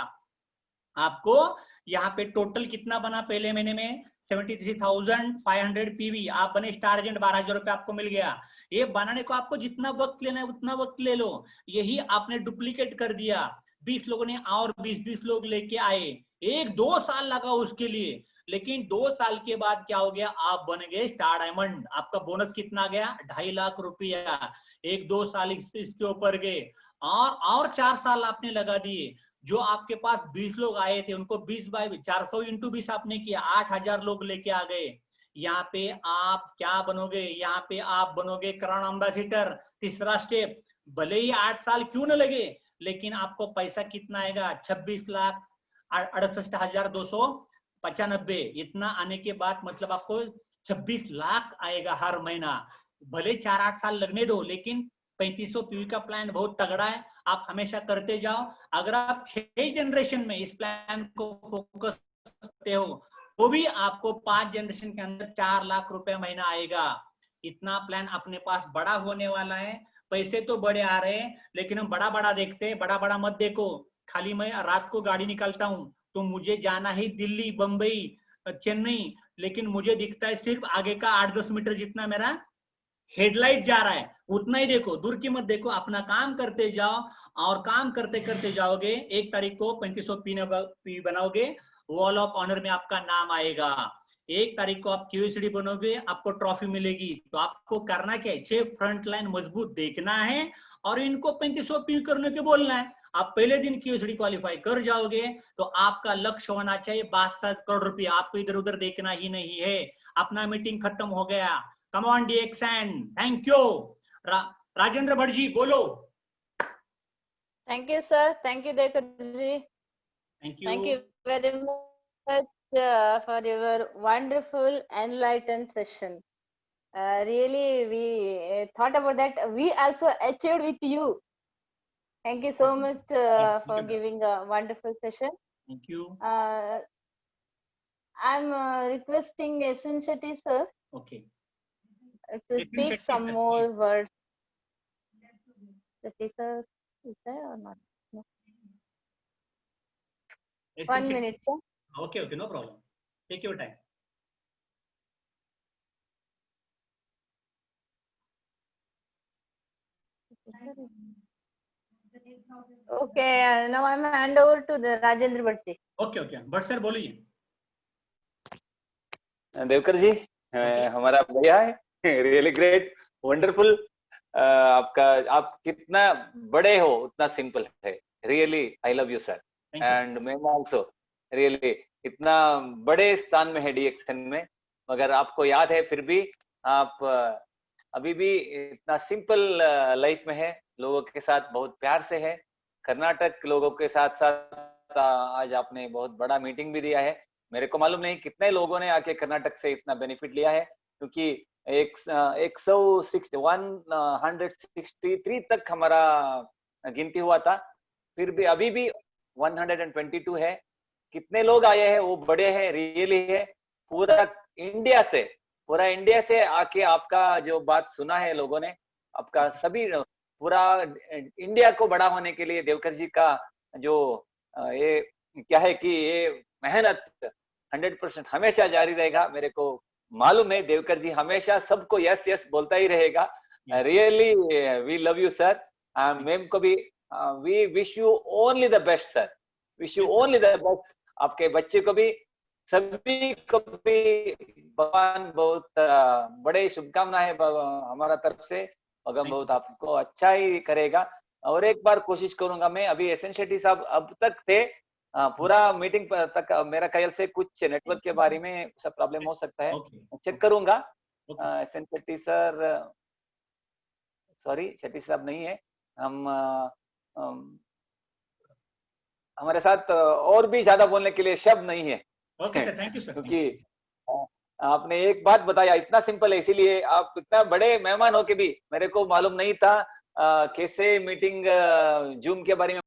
आपको यहाँ पे टोटल कितना बना पहले महीने में? 73,500 पीवी। आप बने स्टार एजेंट, 12,000 रुपया आपको मिल गया। ये बनाने को आपको जितना वक्त लेना है उतना वक्त ले लो। यही आपने डुप्लीकेट कर दिया, 20 लोगों ने और 20 लोग लेके आए, 1-2 साल लगा उसके लिए। लेकिन 2 साल के बाद क्या हो गया? आप बन गए स्टार डायमंड। आपका बोनस कितना गया? 2.5 लाख रुपया। 1-2 साल इसके ऊपर गए, और 4 साल आपने लगा दिए। जो आपके पास 20 लोग आए थे उनको 20 बाय 400 इंटू 20 आपने किया, 8,000 लोग लेके आ गए। यहाँ पे आप क्या बनोगे? यहाँ पे आप बनोगे क्राउन एम्बेसडर। तीसरा स्टेप, भले ही 8 साल क्यों न लगे, लेकिन आपको पैसा कितना आएगा? 26,68,295। इतना आने के बाद मतलब आपको 26 लाख आएगा हर महीना। भले 4-8 साल लगने दो, लेकिन 3500 पीवी का प्लान बहुत तगड़ा है, आप हमेशा करते जाओ। अगर आप 6 जनरेशन में इस प्लान को फोकस करते हो तो भी आपको 5 जनरेशन के अंदर 4 लाख रुपया महीना आएगा। इतना प्लान अपने पास बड़ा होने वाला है। पैसे तो बड़े आ रहे हैं, लेकिन हम बड़ा बड़ा देखते हैं। बड़ा बड़ा मत देखो। खाली मैं रात को गाड़ी निकालता हूँ तो मुझे जाना ही दिल्ली, बंबई, चेन्नई, लेकिन मुझे दिखता है सिर्फ आगे का 8-10 मीटर जितना मेरा हेडलाइट जा रहा है, उतना ही देखो, दूर की मत देखो। अपना काम करते जाओ, और काम करते करते जाओगे। 1 तारीख को 3500 पी बनाओगे, वॉल ऑफ ऑनर में आपका नाम आएगा। 1 तारीख को आप क्यूएसडी बनोगे, आपको ट्रॉफी मिलेगी। तो आपको करना क्या है? 6 फ्रंट लाइन मजबूत देखना है और इनको 3500 पी करने के बोलना है। आप पहले दिन क्यूएसडी क्वालिफाई कर जाओगे तो आपका लक्ष्य होना चाहिए 62 करोड़ रुपया। आपको इधर उधर देखना ही नहीं है। अपना मीटिंग खत्म हो गया। Come on DXN, thank you. Rajendra Bhatt ji बोलो। Thank you, sir. Thank you, Dekar ji. Thank you. Thank you very much for your wonderful enlightened session. Really, we thought about that. We also achieved with you. Thank you so much for giving a wonderful session. Thank you. I'm requesting Yasin Shetty, sir, okay, to Yasin speak Shetty, some sir, more please. words. Shetty, sir, is there or not? No. 1 minute, sir. Okay okay, no problem, take your time. Okay, now I'm hand over to the Rajendra Bhatt. Okay okay, Bhatt sir बोलिए। देवकर जी, हमारा भैया है, रियली ग्रेट, वंडरफुल। आपका, आप कितना बड़े हो उतना सिंपल है, really I love you sir, and ma'am also, really इतना बड़े स्थान में है डीएक्सन में, मगर आपको याद है फिर भी आप अभी भी इतना सिंपल लाइफ में है, लोगों के साथ बहुत प्यार से है। कर्नाटक लोगों के साथ साथ आज आपने बहुत बड़ा मीटिंग भी दिया है। मेरे को मालूम नहीं कितने लोगों ने आके कर्नाटक से इतना बेनिफिट लिया है, क्योंकि 163 तक हमारा गिनती हुआ था, फिर भी अभी भी 122 है। कितने लोग आए हैं वो बड़े हैं, रियली है। पूरा इंडिया से आके आपका जो बात सुना है लोगों ने, आपका सभी पूरा इंडिया को बड़ा होने के लिए देवकर जी का जो ये क्या है कि ये मेहनत 100% हमेशा जारी रहेगा। मेरे को मालूम है देवकर जी हमेशा सबको यस यस बोलता ही रहेगा। Really we love you sir. Ma'am को भी we wish you only the best sir, wish you only the best. आपके बच्चे को भी, सभी को भी भगवान बहुत बड़े शुभकामनाएं है हमारा तरफ से। भगवान बहुत आपको अच्छा ही करेगा। और एक बार कोशिश करूंगा मैं, अभी एसएन शेट्टी साहब अब तक थे पूरा मीटिंग तक, मेरा ख्याल से कुछ नेटवर्क के बारे में सब प्रॉब्लम हो सकता है, चेक करूंगा। SN Shetty sir, sorry Shetty साहब नहीं है, हम हमारे साथ और भी ज्यादा बोलने के लिए शब्द नहीं है। Okay sir, thank you sir. क्योंकि आपने एक बात बताया, इतना सिंपल है, इसीलिए आप इतना बड़े मेहमान हो के भी मेरे को मालूम नहीं था कैसे मीटिंग जूम के बारे में